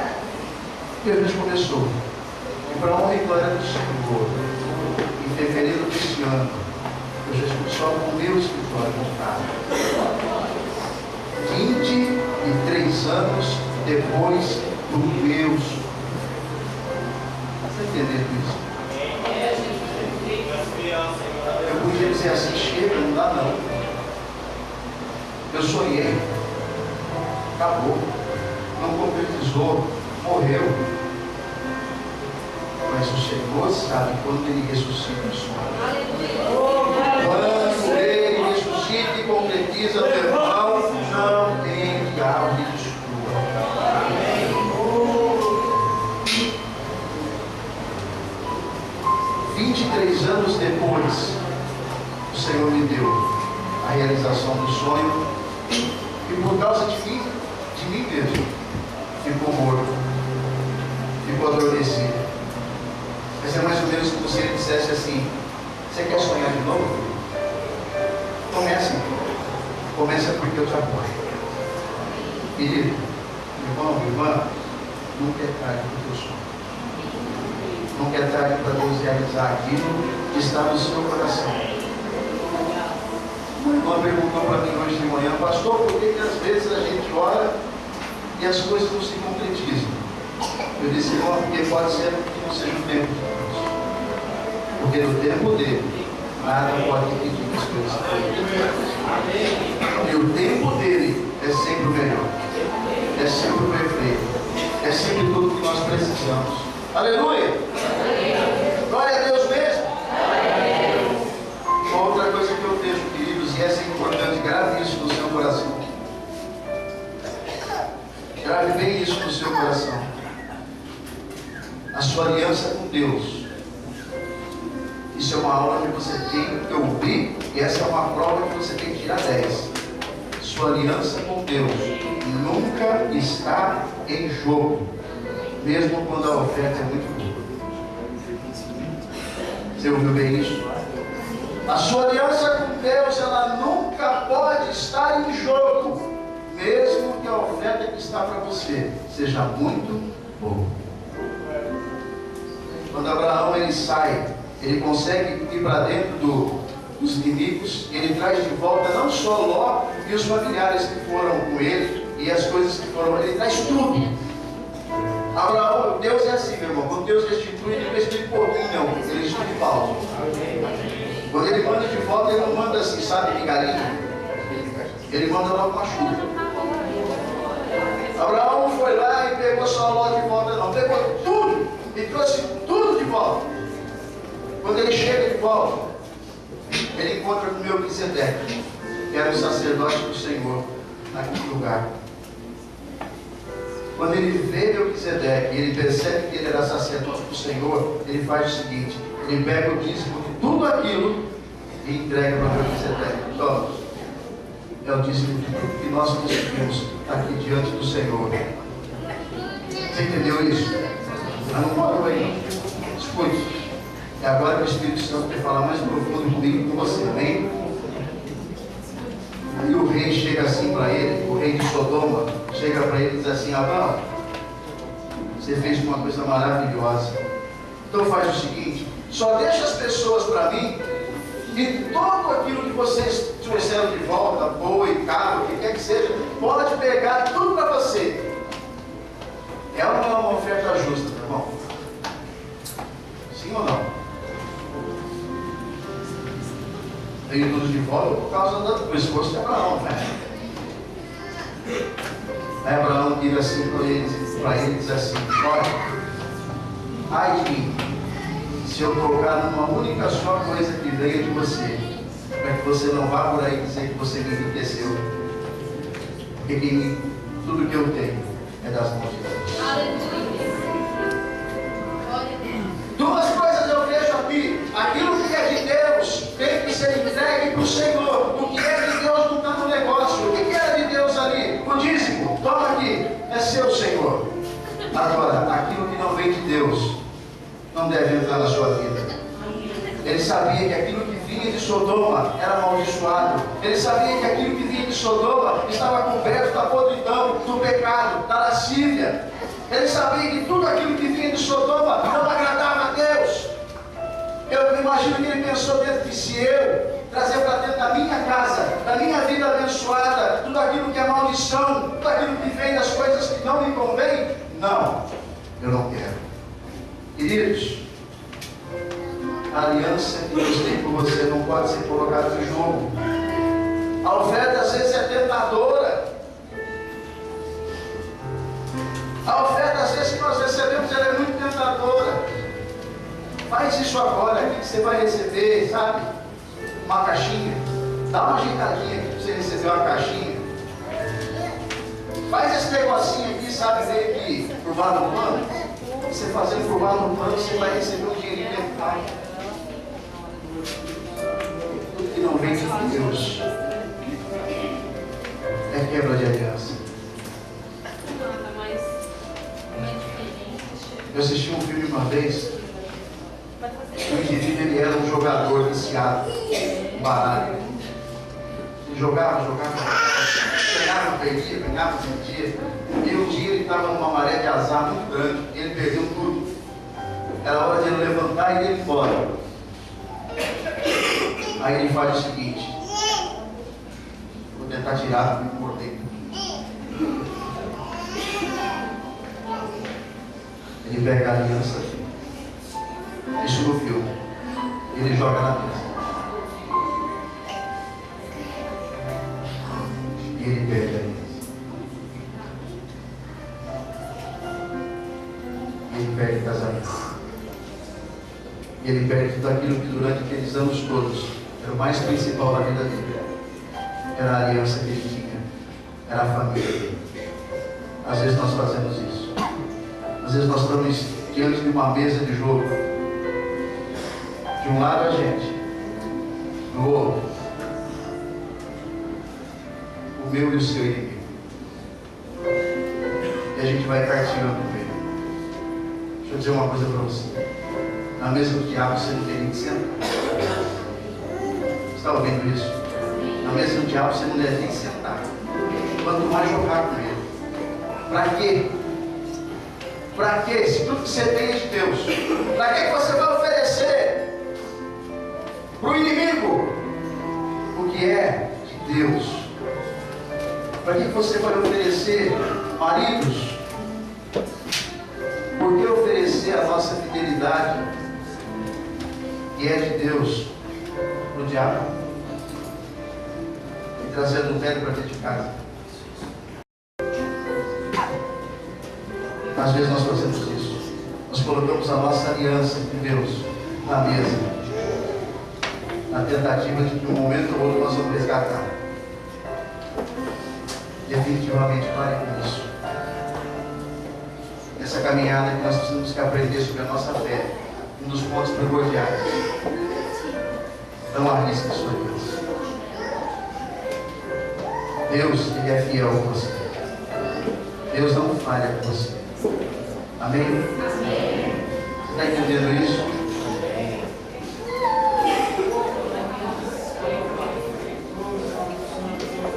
C: E a gente começou. E para honra e glória do Senhor, em fevereiro deste ano, eu já estou só com o meu escritório montado. 23 anos depois do meu sonho. Está entendendo isso? Eu podia dizer assim: chega, não dá não. Eu sonhei, acabou, não concretizou, morreu. Mas o Senhor sabe quando Ele ressuscita o sonho. Quando Ele ressuscita e concretiza o teu irmão, não tem diabo que destrua. 23 anos depois, o Senhor me deu a realização do sonho, e por causa de mim mesmo, ficou morto, ficou adormecido. Mas é mais ou menos como se ele dissesse assim: você quer sonhar de novo? Começa porque eu te apoio. Querido, irmão, irmã, nunca é tarde para o teu sonho. Nunca é tarde para Deus realizar aquilo que está no seu coração. Uma irmã perguntou para mim hoje de manhã: pastor, por que às vezes a gente ora e as coisas não se concretizam? Eu disse: irmão, porque pode ser que não seja o tempo de Deus. Porque no tempo dele, nada pode impedir que as coisas se concretizem. E o tempo dele é sempre o melhor, é sempre o perfeito, é sempre tudo que nós precisamos. Aleluia! Glória a Deus mesmo! Uma outra coisa que eu vejo, queridos, e essa é importante: grave isso no seu coração. Grave bem isso no seu coração. A sua aliança com Deus. Isso é uma aula que você tem que ouvir, e essa é uma prova que você tem que tirar 10. Sua aliança com Deus nunca está em jogo, mesmo quando a oferta é muito boa. Você ouviu bem isso? A sua aliança com Deus, ela nunca pode estar em jogo, mesmo que a oferta que está para você seja muito boa. Quando Abraão ele sai, ele consegue ir para dentro dos inimigos, ele traz de volta não só Ló e os familiares que foram com ele, e as coisas que foram, ele traz tudo. Abraão, Deus é assim, meu irmão. Quando Deus restitui, ele restitui pouquinho, não. Ele restitui falso. Quando ele manda de volta, ele não manda assim, sabe, migalhinha. Ele manda logo uma chuva. Abraão foi lá e pegou só Ló de volta, não. Pegou tudo e trouxe tudo de volta. Quando ele chega de volta, ele encontra com Melquisedeque, que era o sacerdote do Senhor naquele lugar. Quando ele vê Melquisedeque e ele percebe que ele era sacerdote do Senhor, ele faz o seguinte: ele pega o dízimo de tudo aquilo e entrega para Melquisedeque. Toma, é o dízimo de tudo que nós conseguimos aqui diante do Senhor. Você entendeu isso? Mas não parou aí. Escute. É agora que o Espírito Santo quer falar mais profundo comigo e com você, amém? E o rei chega assim para ele, o rei de Sodoma, chega para ele e diz assim: Abraão, você fez uma coisa maravilhosa. Então faz o seguinte, só deixa as pessoas para mim, e todo aquilo que vocês trouxeram de volta, boi, carro, o que quer que seja, pode pegar tudo para você. É uma oferta justa, tá bom? Sim ou não? Veio tudo de volta por causa do esforço de Abraão, né? Aí Abraão vira assim para ele e diz assim: olha, ai de mim, se eu tocar numa única só coisa que veio de você, para que você não vá por aí dizer que você me enriqueceu, porque tudo que eu tenho é das mãos de Deus.
A: Aleluia.
C: Duas coisas eu vejo aqui: aquilo que é de Deus tem que ser entregue para o Senhor. O que é de Deus não está no negócio. O que era de Deus ali? O dízimo, toma aqui, é seu, Senhor. Agora, aquilo que não vem de Deus não deve entrar na sua vida. Ele sabia que aquilo que vinha de Sodoma era amaldiçoado. Ele sabia que aquilo que vinha de Sodoma estava coberto da podridão, do pecado, da lascívia. Ele sabia que tudo aquilo que vinha de Sodoma não agradava a Deus. Eu imagino que ele pensou dentro de si: eu trazer para dentro da minha casa, da minha vida abençoada, tudo aquilo que é maldição, tudo aquilo que vem das coisas que não me convém. Não, eu não quero. Queridos, a aliança que Deus tem com você não pode ser colocada em jogo. A oferta às vezes é tentadora. A oferta às vezes que nós recebemos, ela é muito tentadora. Faz isso agora, aqui que você vai receber, sabe? Uma caixinha. Dá uma ajeitadinha aqui para você receber uma caixinha. Faz esse negocinho aqui, sabe? Meio que curvar no pano. Você fazendo curvar no pano, você vai receber um dinheirinho dentro. Tudo que não vem de Deus é quebra de aliança. Eu assisti um filme uma vez. O indivíduo, ele era um jogador viciado em baralho. Ele jogava, ganhava, perdia. E um dia ele estava numa maré de azar muito grande. Ele perdeu tudo. Era hora de ele levantar e ir embora. Aí ele faz o seguinte: vou tentar tirar e mordei. Ele pega a aliança, isso no filme, ele joga na mesa. E ele perde a aliança. Ele perde o casamento. Ele perde tudo aquilo que durante aqueles anos todos era o mais principal da vida dele. Era a aliança que ele tinha, era a família. Às vezes nós fazemos isso. Às vezes nós estamos diante de uma mesa de jogo. De um lado a gente, do outro, o meu e o seu inimigo. E a gente vai partilhando com ele. Deixa eu dizer uma coisa para você. Na mesa do diabo você não tem nem que sentar. Você está ouvindo isso? Na mesa do diabo você não deve nem sentar. Quanto mais jogar com ele. Para quê? Para quê? Se tudo que você tem é de Deus, para que você vai oferecer para o inimigo o que é de Deus? Para que você vai oferecer, maridos? Por que oferecer a nossa fidelidade, que é de Deus, para o diabo? E trazer adultério para dentro de casa? Às vezes nós fazemos isso. Nós colocamos a nossa aliança com Deus na mesa, na tentativa de que um momento ou outro nós vamos resgatar. Definitivamente pare com isso. Essa caminhada que nós precisamos aprender sobre a nossa fé, um dos pontos primordiais. Não arrisque sua aliança. Deus, Ele é fiel com você. Deus não falha com você. Amém? Você está entendendo isso?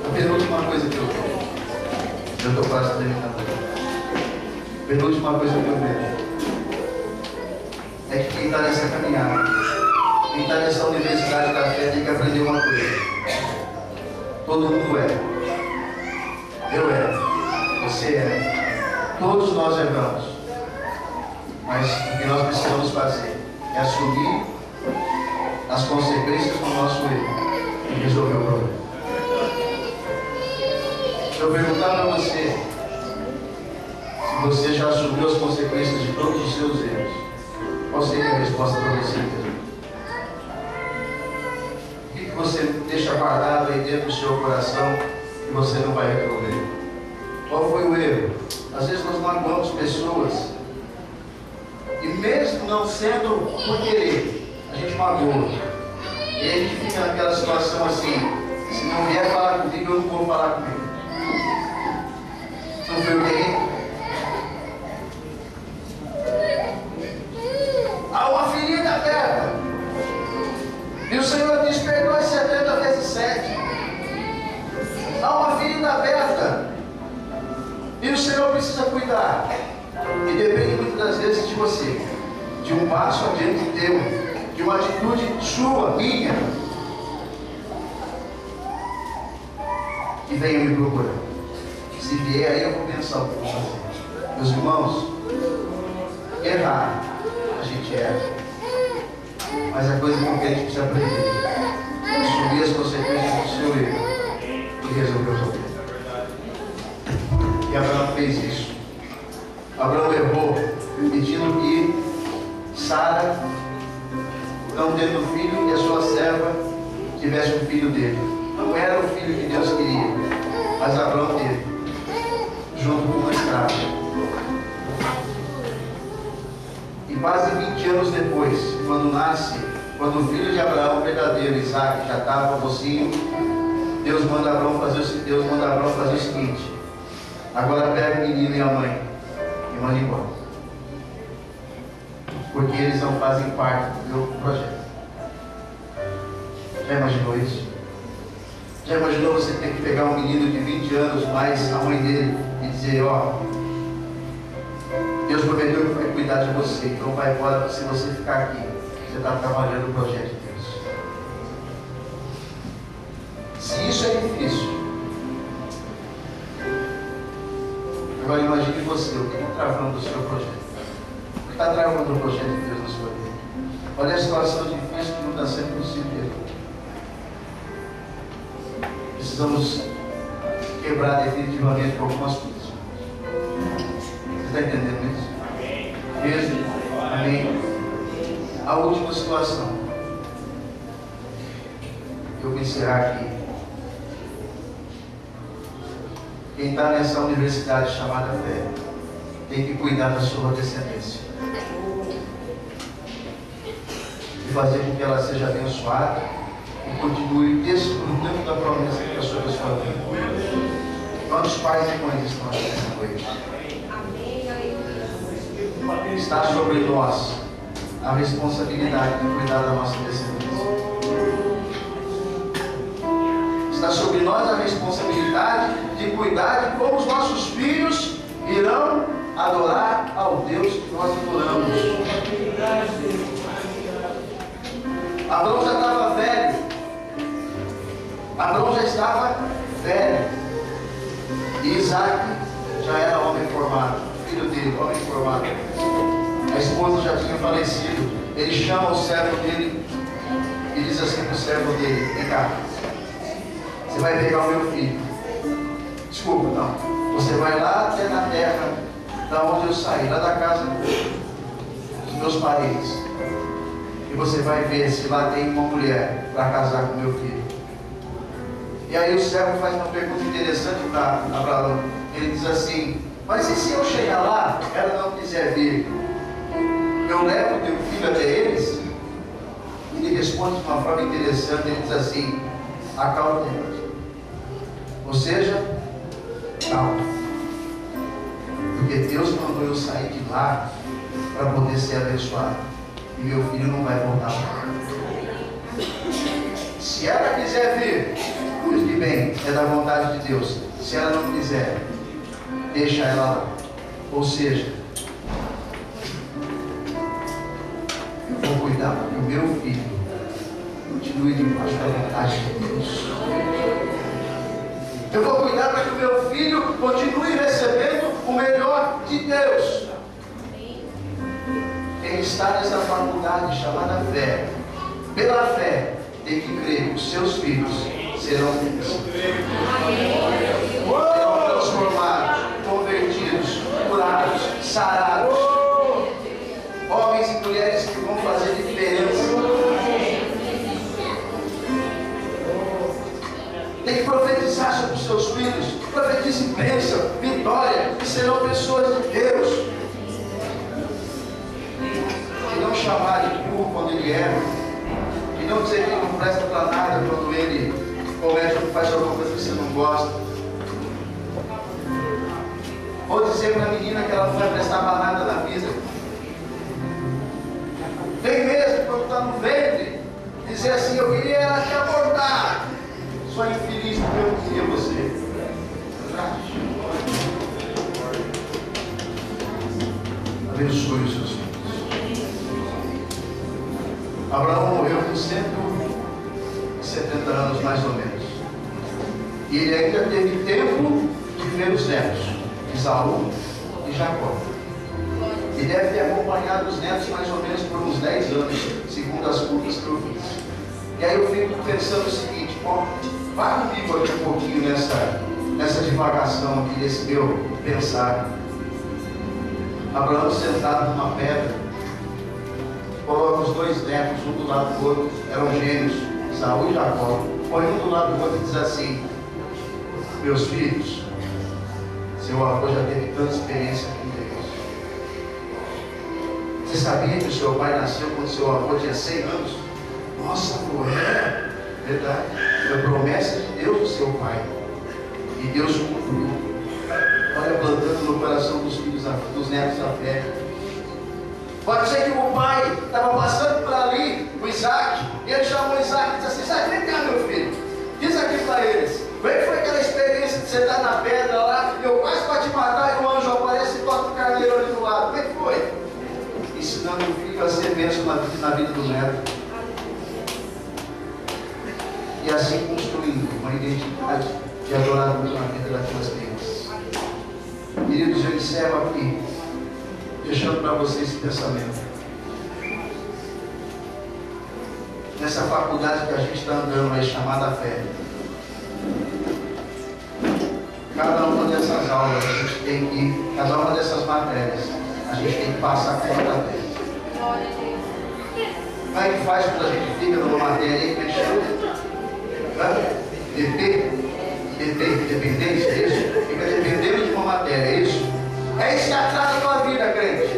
C: A penúltima coisa que eu estou quase terminando. A penúltima coisa que eu vejo é que quem está nessa caminhada, quem está nessa universidade da fé, tem que aprender uma coisa. Todo mundo é. Eu era. Você é. Todos nós erramos. Mas o que nós precisamos fazer é assumir as consequências do nosso erro e resolver o problema. Se eu perguntar para você se você já assumiu as consequências de todos os seus erros, qual seria a resposta para você mesmo? O que você deixa guardado aí dentro do seu coração que você não vai resolver? Qual foi o erro? Às vezes nós magoamos pessoas e mesmo não sendo por querer, a gente magoa. E aí a gente fica naquela situação assim: se não vier falar comigo, eu não vou falar comigo. Não foi o querer? Há uma ferida aberta. E o Senhor diz: perdoe 70 vezes 7. Há uma ferida aberta. E o Senhor precisa cuidar. E depende muitas das vezes de você, de um passo adiante teu, de uma atitude sua, minha, que venha me procurar. Se vier aí, eu vou pensar o que eu vou fazer. Meus irmãos, errar, a gente erra, mas a coisa que a gente precisa aprender é assumir as consequências do seu erro e resolver o problema. E Abraão fez isso. Abraão errou, pedindo que Sara, não tendo filho, e a sua serva tivesse um filho dele. Não era o filho que Deus queria, mas Abraão teve, junto com uma escrava. E quase 20 anos depois, quando o filho de Abraão, o verdadeiro Isaac, já estava mocinho, Deus manda Abraão fazer o seguinte: agora pega o menino e a mãe e manda embora, porque eles não fazem parte do meu projeto. Já imaginou isso? Já imaginou você ter que pegar um menino de 20 anos mais a mãe dele e dizer: ó, Deus prometeu que vai cuidar de você, então vai embora, se você ficar aqui, você está trabalhando o projeto de Deus. Se isso é difícil, agora imagine você, o que está travando o seu projeto? O que está travando o projeto de Deus na sua vida? Olha a situação difícil que não está sendo possível. Precisamos quebrar definitivamente algumas coisas. Você está entendendo isso? Mesmo? Amém? A última situação. Eu vou encerrar aqui. Quem está nessa universidade chamada fé tem que cuidar da sua descendência e fazer com que ela seja abençoada e continue desfrutando da promessa que é sobre a sua vida. Quantos pais e mães estão aqui nessa noite? Está sobre nós a responsabilidade de cuidar da nossa descendência. Está sobre nós a responsabilidade de cuidar de como os nossos filhos irão adorar ao Deus que nós adoramos. Abraão já estava velho. Abraão já estava velho. E Isaac já era homem formado. Filho dele, homem formado. A esposa já tinha falecido. Ele chama o servo dele e diz assim para o servo dele: vem cá, você vai pegar o meu filho. Desculpa, não. Você vai lá até na terra da onde eu saí, lá da casa dos meus parentes. E você vai ver se lá tem uma mulher para casar com meu filho. E aí o servo faz uma pergunta interessante para Abraão. Ele diz assim: mas e se eu chegar lá, ela não quiser vir, eu levo teu filho até eles? Ele responde de uma forma interessante. Ele diz assim: acalma-te. Ou seja, calma. Porque Deus mandou eu sair de lá para poder ser abençoado. E meu filho não vai voltar lá. Se ela quiser vir, pois que bem, é da vontade de Deus. Se ela não quiser, deixa ela lá. Ou seja, eu vou cuidar para que o meu filho continue debaixo da vontade de Deus. Eu vou cuidar para que o meu filho continue recebendo o melhor de Deus. Quem está nessa faculdade chamada fé, pela fé, tem que crer que os seus filhos serão transformados, convertidos, curados, sarados. Homens e mulheres que vão fazer diferença. Tem que profetizar sobre os seus filhos. Profetize bênção, vitória, que serão pessoas de Deus. E não chamar de burro quando ele erra. E não dizer que ele não presta para nada quando ele comete ou faz alguma coisa que você não gosta. Ou dizer para a menina que ela não vai prestar para nada na vida. Vem mesmo, quando está no ventre, dizer assim: eu queria ela te abortar. Só infeliz porque eu queria você. Abençoe os seus filhos. Abraão morreu com 170 anos mais ou menos. E ele ainda teve tempo de ver os netos, Esaú e Jacó. E deve ter acompanhado os netos mais ou menos por uns 10 anos, segundo as contas que eu fiz. E aí eu fico pensando o seguinte: bom, vá comigo aqui um pouquinho nessa divagação aqui, desse meu pensar. Abraão sentado numa pedra, coloca os dois netos um do lado do outro, eram gêmeos, Esaú e Jacó, põe um do lado do outro e diz assim: meus filhos, seu avô já teve tanta experiência com Deus. Você sabia que o seu pai nasceu quando seu avô tinha 100 anos? Nossa, avô, é verdade. Foi promessa de Deus do seu pai. E Deus cumpriu. Olha, plantando no coração dos filhos, dos netos a fé. Pode ser que o pai estava passando por ali, o Isaac, e ele chamou o Isaac e disse assim: Isaac, vem cá, meu filho, diz aqui para eles, como é que foi aquela experiência de você estar na pedra lá, eu quase para te matar, e o anjo aparece e toca o carneiro ali do lado, como é que foi? Ensinando o filho a ser bênção na vida do neto. E assim construindo uma identidade de adorador na vida daquelas crianças. Queridos, eu encerro aqui, deixando para vocês esse pensamento. Nessa faculdade que a gente está andando aí, chamada fé, cada uma dessas aulas a gente tem que, cada uma dessas matérias, a gente tem que passar por cada vez. Como é que faz quando a gente fica numa matéria aí que a gente dependência, é isso? Fica dependendo de uma matéria, é isso? É isso que atrasa a tua vida, crente.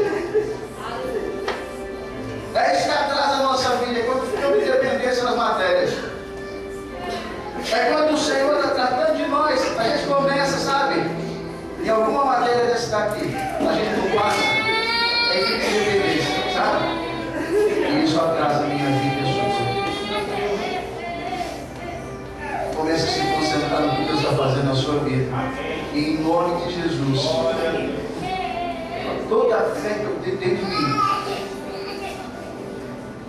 C: É isso que atrasa a nossa vida, é quando ficamos em dependência nas matérias. É quando o Senhor está tratando de nós, a gente começa, sabe? Em alguma matéria dessa daqui, a gente não passa, é que tem dependência, sabe? E isso atrasa a minha vida e a sua. Comece a se concentrar no que Deus está fazendo na sua vida. E em nome de Jesus, toda a fé que eu tenho dentro de mim,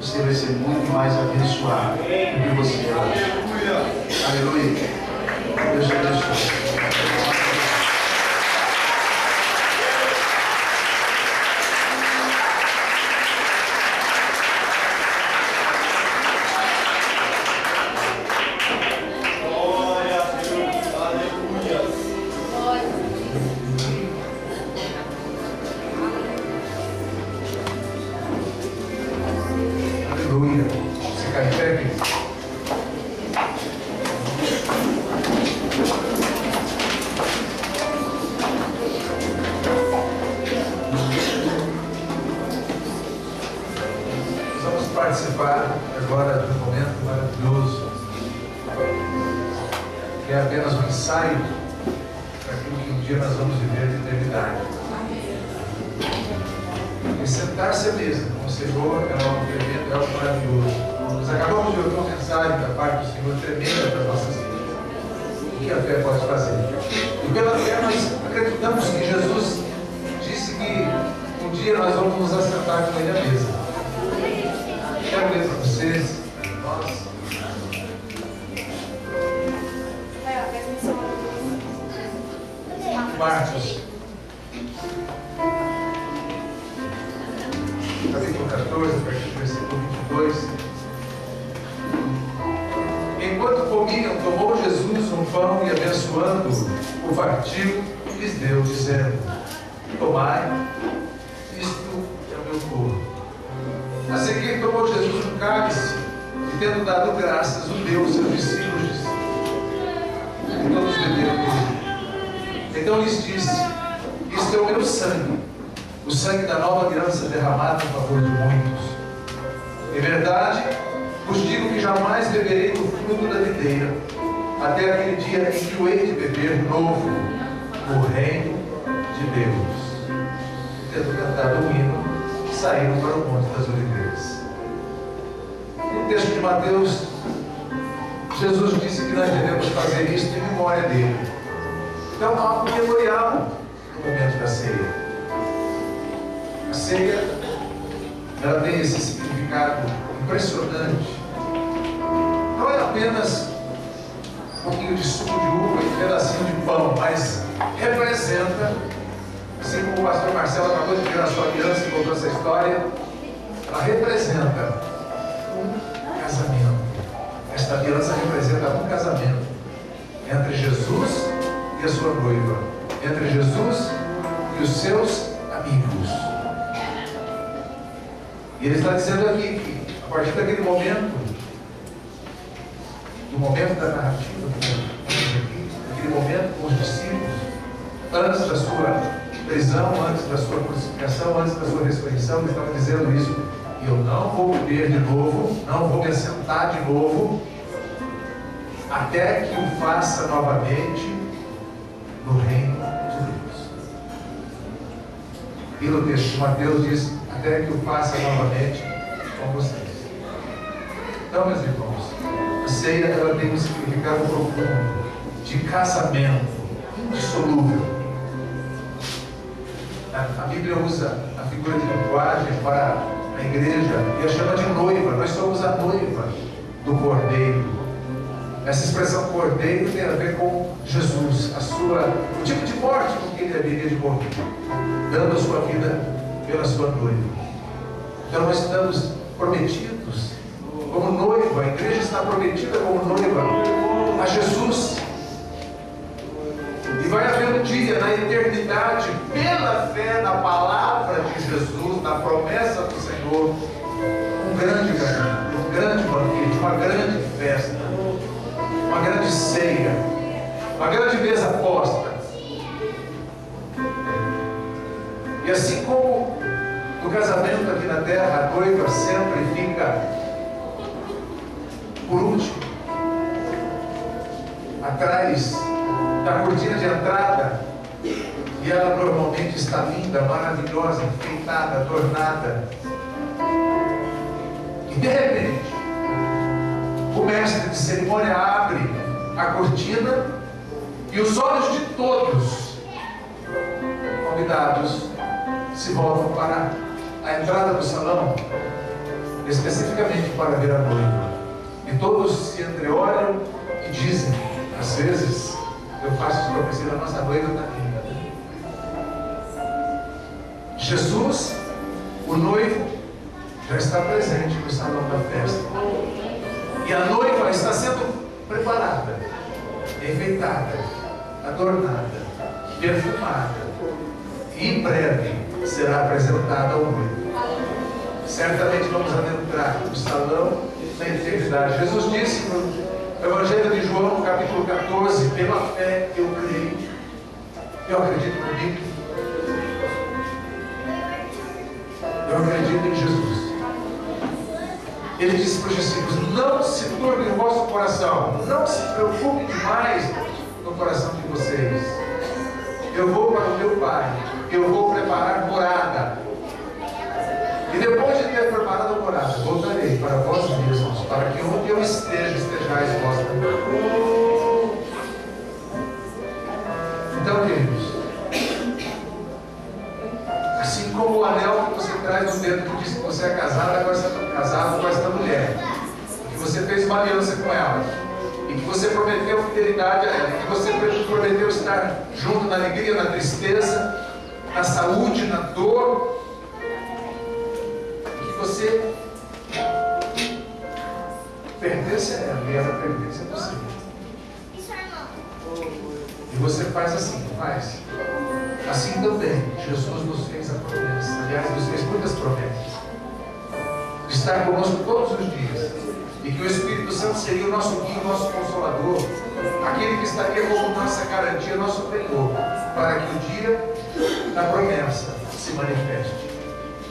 C: você vai ser muito mais abençoado do que você é hoje. Aleluia. Deus te abençoe. Você cai em pé aqui. Vamos participar agora de um momento maravilhoso, que é apenas um ensaio para aquilo que um dia nós vamos viver de eternidade.
D: e sentar-se à mesa com o Senhor é algo tremendo, é algo maravilhoso. Nós acabamos de ouvir uma mensagem da parte do Senhor tremenda para as nossas vidas. O que a fé pode fazer? E pela fé nós acreditamos que Jesus disse que um dia nós vamos nos assentar com Ele à mesa. Quero ler para vocês, nós. Marcos, capítulo 14, a partir do versículo 22. Enquanto comiam, tomou Jesus um pão e, abençoando, o partiu e lhes deu, dizendo: tomai, isto é o meu corpo. A seguir tomou Jesus um cálice e, tendo dado graças, o deu aos seus discípulos, e todos beberam dele. Então lhes disse: isto é o meu sangue, o sangue da nova aliança derramado em favor de muitos. Em verdade, vos digo que jamais beberei do fruto da videira, até aquele dia em que o hei de beber novo no reino de Deus. E tendo cantado um hino, saíram para o Monte das Oliveiras. No texto de Mateus, Jesus disse que nós devemos fazer isto em memória dele. Então há um memorial no momento da ceia. A ceia, ela tem esse significado impressionante. Não é apenas um pouquinho de suco de uva e um pedacinho de pão, mas representa, assim como o pastor Marcelo acabou de ver a sua aliança e contou essa história, ela representa um casamento. Esta aliança representa um casamento entre Jesus e a sua noiva, entre Jesus e os seus amigos. E ele está dizendo aqui que, a partir daquele momento, do momento da narrativa, daquele momento com os discípulos, antes da sua prisão, antes da sua crucificação, antes da sua ressurreição, ele estava dizendo isso: e eu não vou beber de novo, não vou me assentar de novo, até que o faça novamente no reino de Deus. E no texto de Mateus diz: até que o faça novamente com vocês. Então, meus irmãos, a ceia, ela tem um significado profundo de casamento indissolúvel. A Bíblia usa a figura de linguagem para a igreja e a chama de noiva. Nós somos a noiva do Cordeiro. Essa expressão cordeiro tem a ver com Jesus, o tipo de morte com que ele haveria de morrer, dando a sua vida pela sua noiva. Então nós estamos prometidos como noiva, a igreja está prometida como noiva a Jesus. E vai haver um dia na eternidade, pela fé na palavra de Jesus, na promessa do Senhor, um grande casamento, um grande banquete, uma grande festa, uma grande ceia, uma grande mesa posta. E assim como no casamento aqui na terra, a noiva sempre fica por último, atrás da cortina de entrada, e ela normalmente está linda, maravilhosa, enfeitada, adornada. E de repente, o mestre de cerimônia abre a cortina e os olhos de todos convidados se voltam para a entrada do salão, especificamente para ver a noiva. E todos se entreolham e dizem, às vezes, eu faço as profecias, a nossa noiva está linda. Jesus, o noivo, já está presente no salão da festa. E a noiva está sendo preparada, enfeitada, adornada, perfumada. E em breve será apresentada ao noivo. Certamente vamos adentrar no salão da eternidade. Jesus disse no Evangelho de João, no capítulo 14, pela fé eu creio, eu acredito comigo, eu acredito em Jesus. Ele disse para os discípulos: não se turbe o vosso coração, não se preocupe demais no coração de vocês. Eu vou para o meu Pai, eu vou preparar morada. E depois de ter preparado a morada, voltarei para vós mesmos, para que onde eu esteja, estejais vós também. Então, queridos, assim como o anel que você traz no dedo que diz que você é casado com essa mulher, que você fez uma aliança com ela, e que você prometeu fidelidade a ela, e que você prometeu estar junto na alegria, na tristeza, na saúde, na dor, que você pertence a ela e ela pertence a você. E você faz assim, faz. Assim também, Jesus nos fez a promessa. Aliás, nos fez muitas promessas. De estar conosco todos os dias. E que o Espírito Santo seria o nosso guia, o nosso consolador. Aquele que estaria como nossa garantia, nosso penhor. Para que o dia da promessa se manifeste.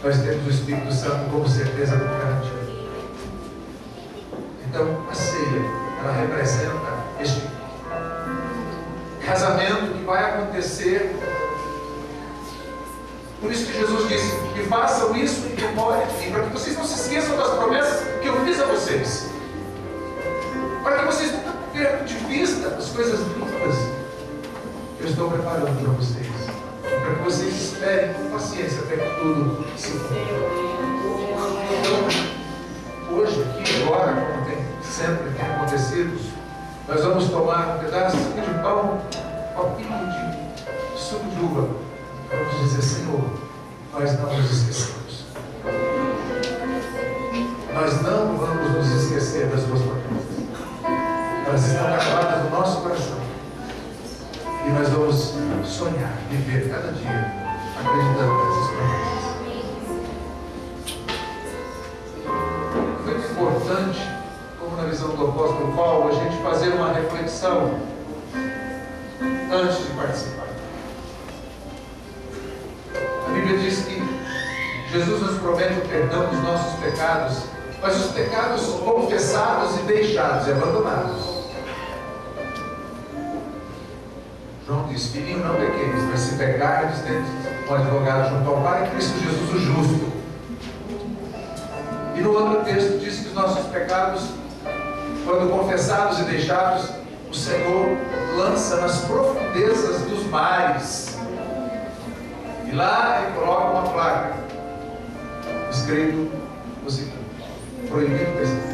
D: Nós temos o Espírito Santo como certeza do garantia. Então, a ceia, ela representa este casamento que vai acontecer. Por isso que Jesus disse que façam isso em memória de mim, para que vocês não se esqueçam das promessas que eu fiz a vocês, para que vocês nunca percam de vista as coisas lindas que eu estou preparando para vocês, para que vocês esperem com paciência até que tudo se cumpra. Então, hoje, aqui, agora, como sempre tem acontecido, nós vamos tomar um pedaço de pão, um copinho de suco de uva. Vamos dizer, Senhor, nós não nos esquecemos. Nós não vamos nos esquecer das tuas promessas. Elas estão gravadas no nosso coração. E nós vamos sonhar, viver cada dia, acreditando nessas promessas. Muito importante, como na visão do apóstolo Paulo, a gente fazer uma reflexão antes de participar. A Bíblia diz que Jesus nos promete o perdão dos nossos pecados, mas os pecados confessados e deixados e abandonados. João diz: filhinho, não pequeis, mas se pecardes, tende um advogado junto ao Pai, Cristo Jesus o justo. E no outro texto diz que os nossos pecados, quando confessados e deixados, o Senhor lança nas profundezas dos mares. E lá ele coloca uma placa escrito o seguinte: proibido pescar.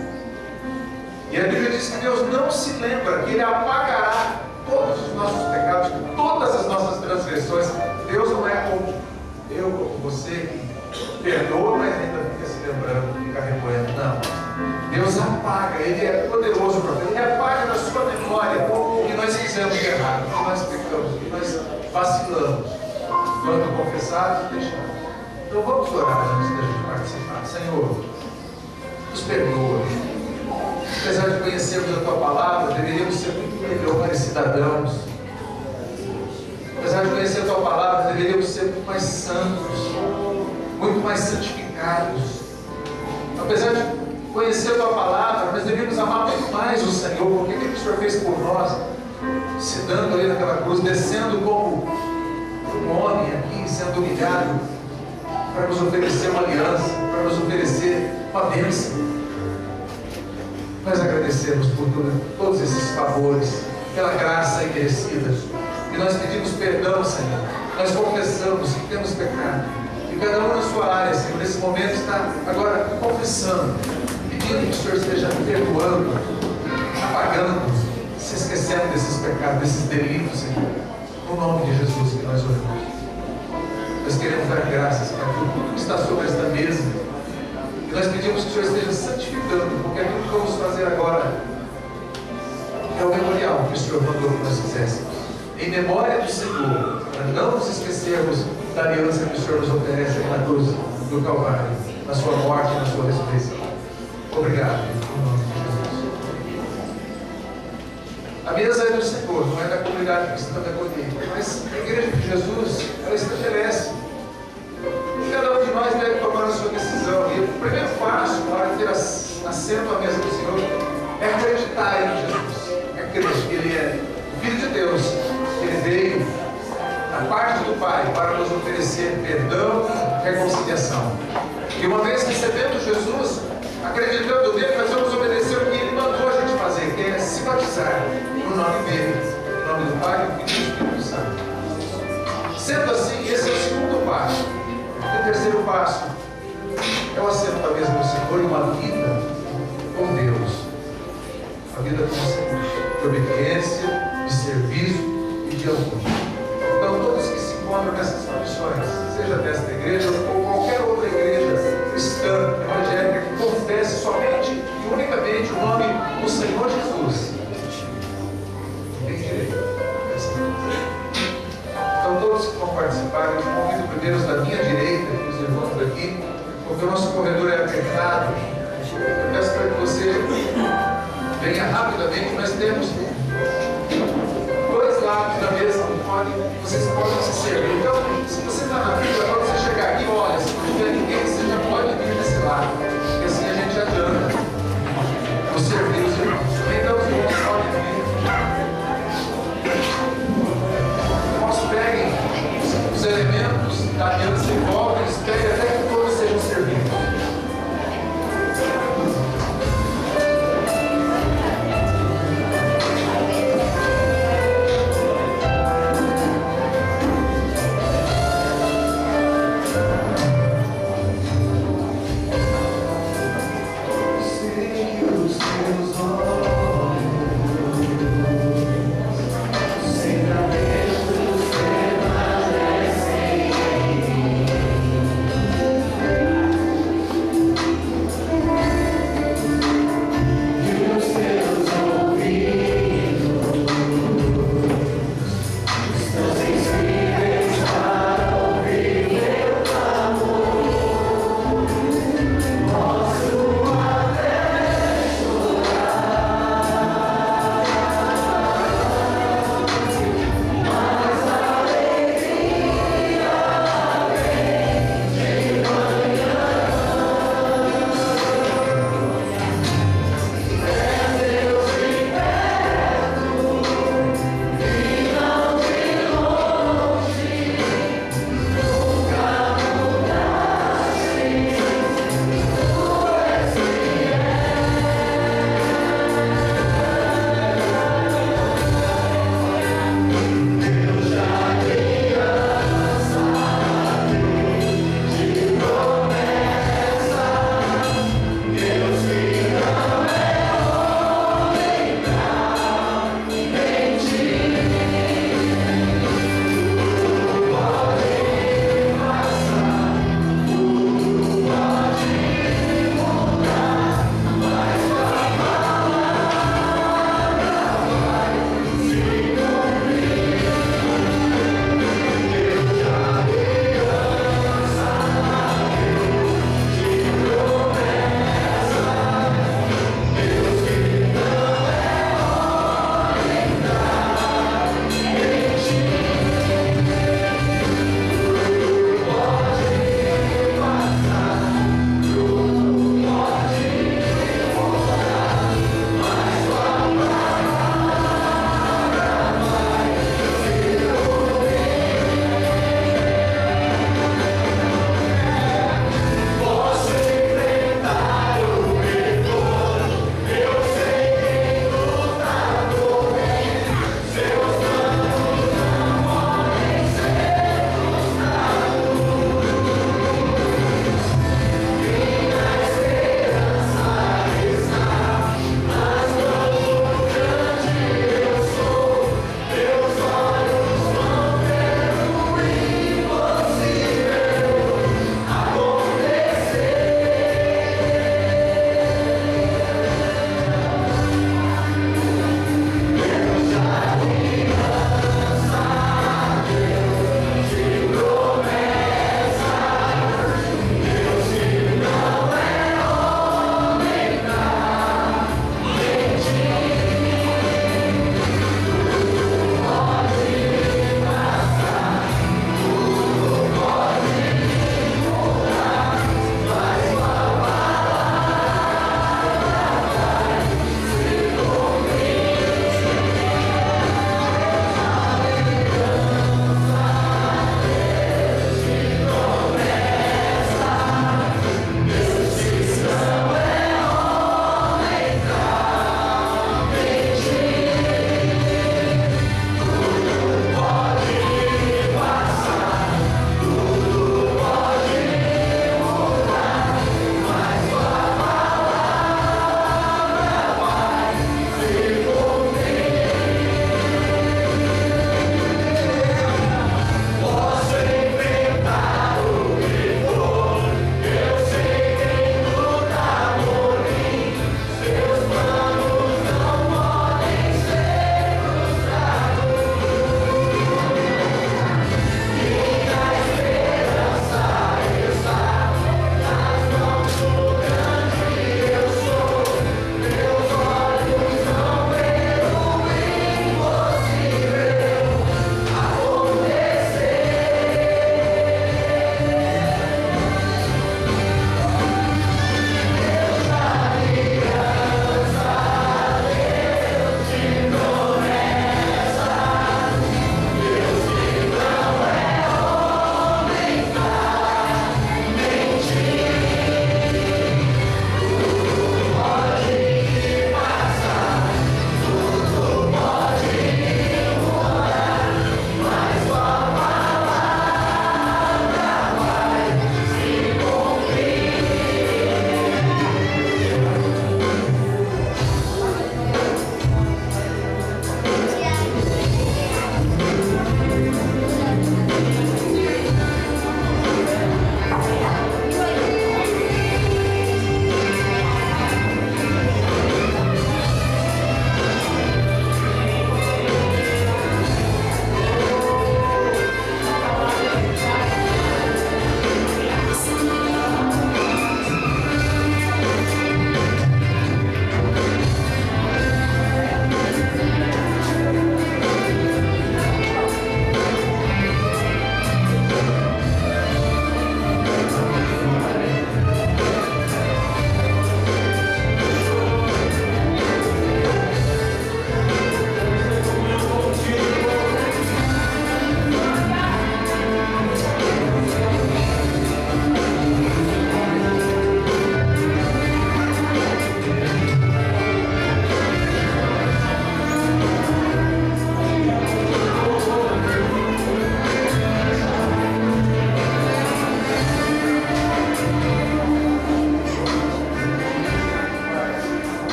D: E a Bíblia diz que Deus não se lembra, que Ele apagará todos os nossos pecados, todas as nossas transgressões. Deus não é como eu, como você, que perdoa, mas ainda fica se lembrando, fica remoendo. Não. Deus apaga, Ele é poderoso para fazer. Ele apaga da sua memória o que nós fizemos de errado, o que nós pecamos, o que nós vacilamos, quando confessados e deixados. Então vamos orar antes da gente participar. Senhor, nos perdoa. Apesar de conhecermos a Tua Palavra, deveríamos ser muito melhores cidadãos. Apesar de conhecer a Tua Palavra, deveríamos ser muito mais santos, muito mais santificados. Apesar de conhecer a Tua Palavra, nós deveríamos amar muito mais o Senhor, porque o que o Senhor fez por nós, se dando ali naquela cruz, descendo como um homem aqui, sendo humilhado, para nos oferecer uma aliança, para nos oferecer uma bênção. Nós agradecemos por todos esses favores, pela graça imerecida. E nós pedimos perdão, Senhor. Nós confessamos que temos pecado. E cada um na sua área, Senhor, nesse momento está agora confessando, pedindo que o Senhor esteja perdoando, apagando, se esquecendo desses pecados, desses delitos, Senhor. No nome de Jesus que nós oramos. Nós queremos dar graças para tudo que está sobre esta mesa. E nós pedimos que o Senhor esteja santificando, porque aquilo que vamos fazer agora é o memorial que o Senhor mandou que nós fizéssemos. Em memória do Senhor, para não nos esquecermos da aliança que o Senhor nos oferece na cruz do Calvário, na sua morte e na sua ressurreição. Obrigado, em nome de Jesus. A mesa é do Senhor, não é da comunidade cristã da colheita, mas a igreja de Jesus, ela estabelece. E cada um de nós deve tomar a sua decisão. E o primeiro passo para ter assento à mesa do Senhor é acreditar em Jesus. É crer que Ele é o Filho de Deus. Ele veio da parte do Pai para nos oferecer perdão e reconciliação. E uma vez recebendo Jesus, acreditando nele, nós vamos obedecer o que ele mandou a gente fazer, que é se batizar no nome dele, em nome do Pai, do Filho e do Espírito Santo. Sendo assim, esse é o segundo passo. E o terceiro passo é o assento da mesa do Senhor e uma vida com Deus. A vida com o Senhor, de obediência, de serviço e de amor. Então, todos que se encontram nessas condições, seja desta igreja ou qualquer outra igreja cristã, evangélica, que confesse somente e unicamente o nome do Senhor Jesus, tem direito a essa coisa. Então, todos que vão participar, eu convido primeiro os da minha direita, os irmãos daqui, porque o nosso corredor é apertado. Eu peço para que você venha rapidamente. Nós temos dois lados da mesa onde vocês podem se servir. Então, se você está na fila, quando você chegar aqui, olha, se não tiver ninguém, você já pode vir desse lado. Porque assim a gente adianta o serviço. Então, os irmãos podem vir. Irmãos, peguem os elementos da aliança em volta, esperem até que todos sejam servidos.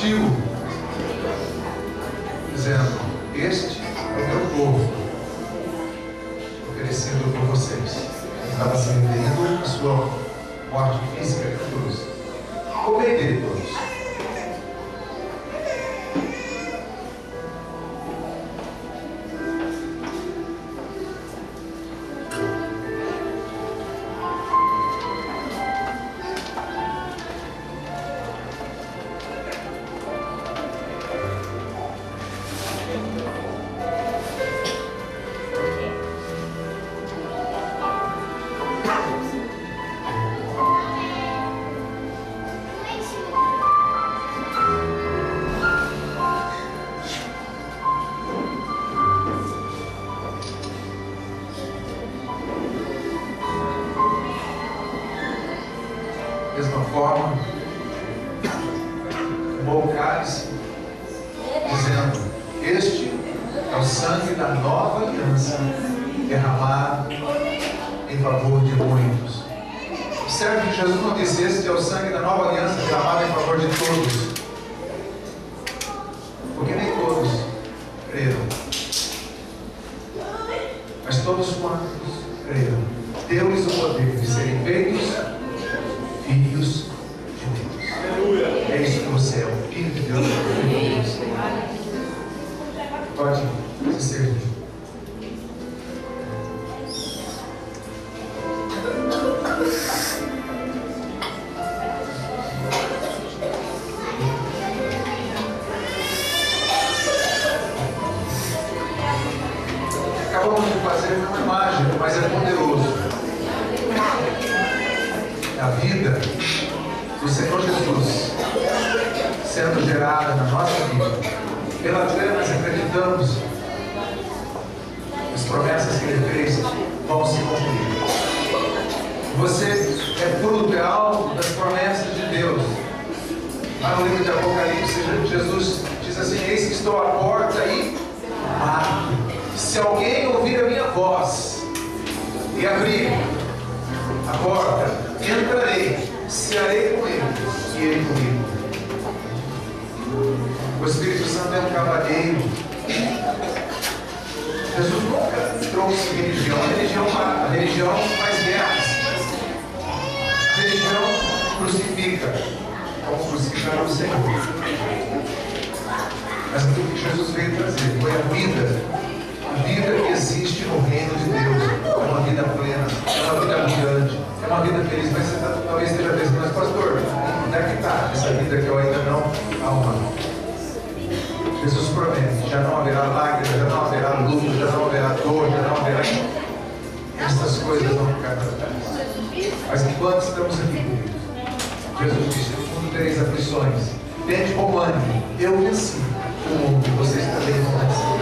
D: partiu, dizendo: este é o meu povo, oferecido por vocês. Estava se referindo à sua morte física na cruz. Comei dele todos. Da mesma forma, tomou o cálice, dizendo: este é o sangue da nova aliança, derramado em favor de muitos. Observe que Jesus não disse: este é o sangue da nova aliança, derramado em favor de todos, porque nem todos creram, mas todos quantos creram, deu-lhes o poder de serem feitos filhos de Deus.
B: Aleluia.
D: É isso que você é, o filho de Deus. Pode se servir. Acabamos de fazer uma imagem, mas é poderoso. A vida do Senhor Jesus sendo gerada na nossa vida. Pela fé nós acreditamos as promessas que Ele fez vão se cumprir. Você é fruto, é alvo das promessas de Deus. Lá no livro de Apocalipse, Jesus diz assim: eis que estou à porta e bato. Se alguém ouvir a minha voz e abrir a porta, entrarei, cearei com ele e ele comigo. O Espírito Santo é um cavalheiro. Jesus nunca trouxe religião. A religião mata, a religião faz guerras. A religião crucifica, como crucificaram o Senhor. Mas o que Jesus veio trazer foi a vida que existe no reino de Deus. É uma vida plena, é uma vida abundante, é uma vida feliz. Mas você talvez esteja pensando: mas pastor, onde é que está essa vida que eu ainda não amo? Jesus promete: já não haverá lágrimas, já não haverá luto, já não haverá dor, já não haverá. Essas coisas vão ficar para trás. Mas enquanto estamos aqui, Jesus disse: no mundo tereis aflições. Tende bom ânimo, eu venci o mundo, e vocês também vão vencer.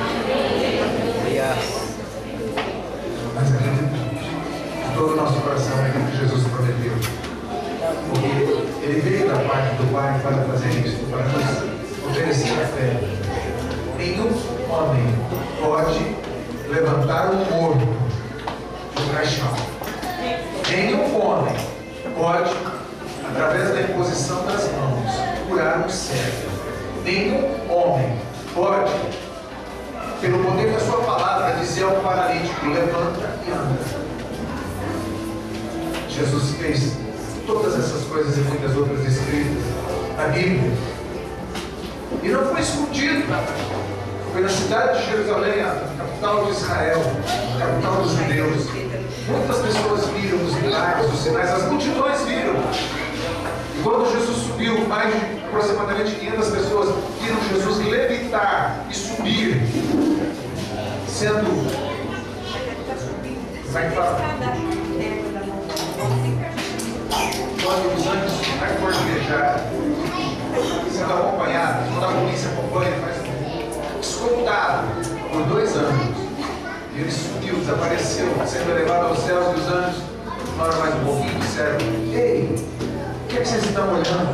D: Mas acreditamos de todo o nosso coração naquilo que Jesus prometeu, porque Ele veio da parte do Pai para fazer isso, para nos oferecer a fé. Nenhum homem pode levantar um morto do caixão. Nenhum homem pode, através da imposição das mãos, curar um cego. Nenhum homem pode, pelo poder da sua palavra, dizer ao paralítico: levanta e anda. Jesus fez todas essas coisas e muitas outras escritas na Bíblia. E não foi escondido. Foi na cidade de Jerusalém, a capital de Israel, a capital dos judeus. Muitas pessoas viram os milagres, os sinais, as multidões viram. E quando Jesus subiu, mais de aproximadamente 500 pessoas viram Jesus levitar e subir, sendo... Como é que fala? Quando os anjos forjejar, sendo acompanhado, quando a polícia acompanha, faz escoltado por 2 anjos. E ele subiu, desapareceu, sendo elevado aos céus, e os anjos falaram mais um pouquinho, disseram: ei, o que é que vocês estão olhando?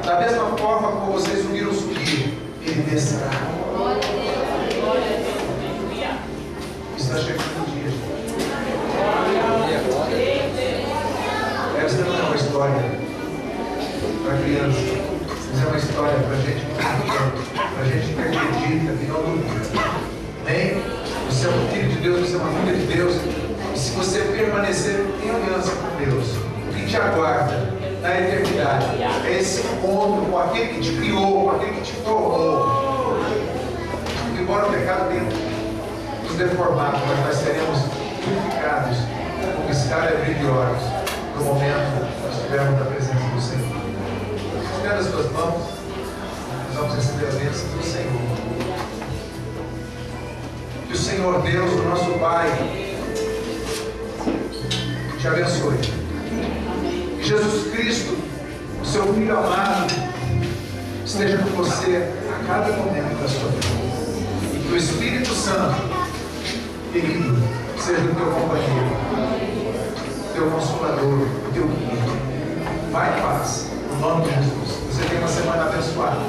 D: Da mesma forma como vocês o viram subir, ele descerá. Está chegando o dia. Esta não é uma história para criança, mas é uma história para a gente em aliança com Deus. O que te aguarda na eternidade é esse encontro com aquele que te criou, com aquele que te formou. Embora o pecado tenha nos deformado, mas nós seremos purificados como escala brilhosos no momento que nós estivermos na presença do Senhor. Estenda as suas mãos, nós vamos receber a bênção do Senhor. Que o Senhor Deus, o nosso Pai, te abençoe. Que Jesus Cristo, o seu Filho amado, esteja com você a cada momento da sua vida. E que o Espírito Santo, querido, seja o teu companheiro, teu consolador, o teu guia. Vai em paz, no nome de Jesus. Você tem uma semana abençoada.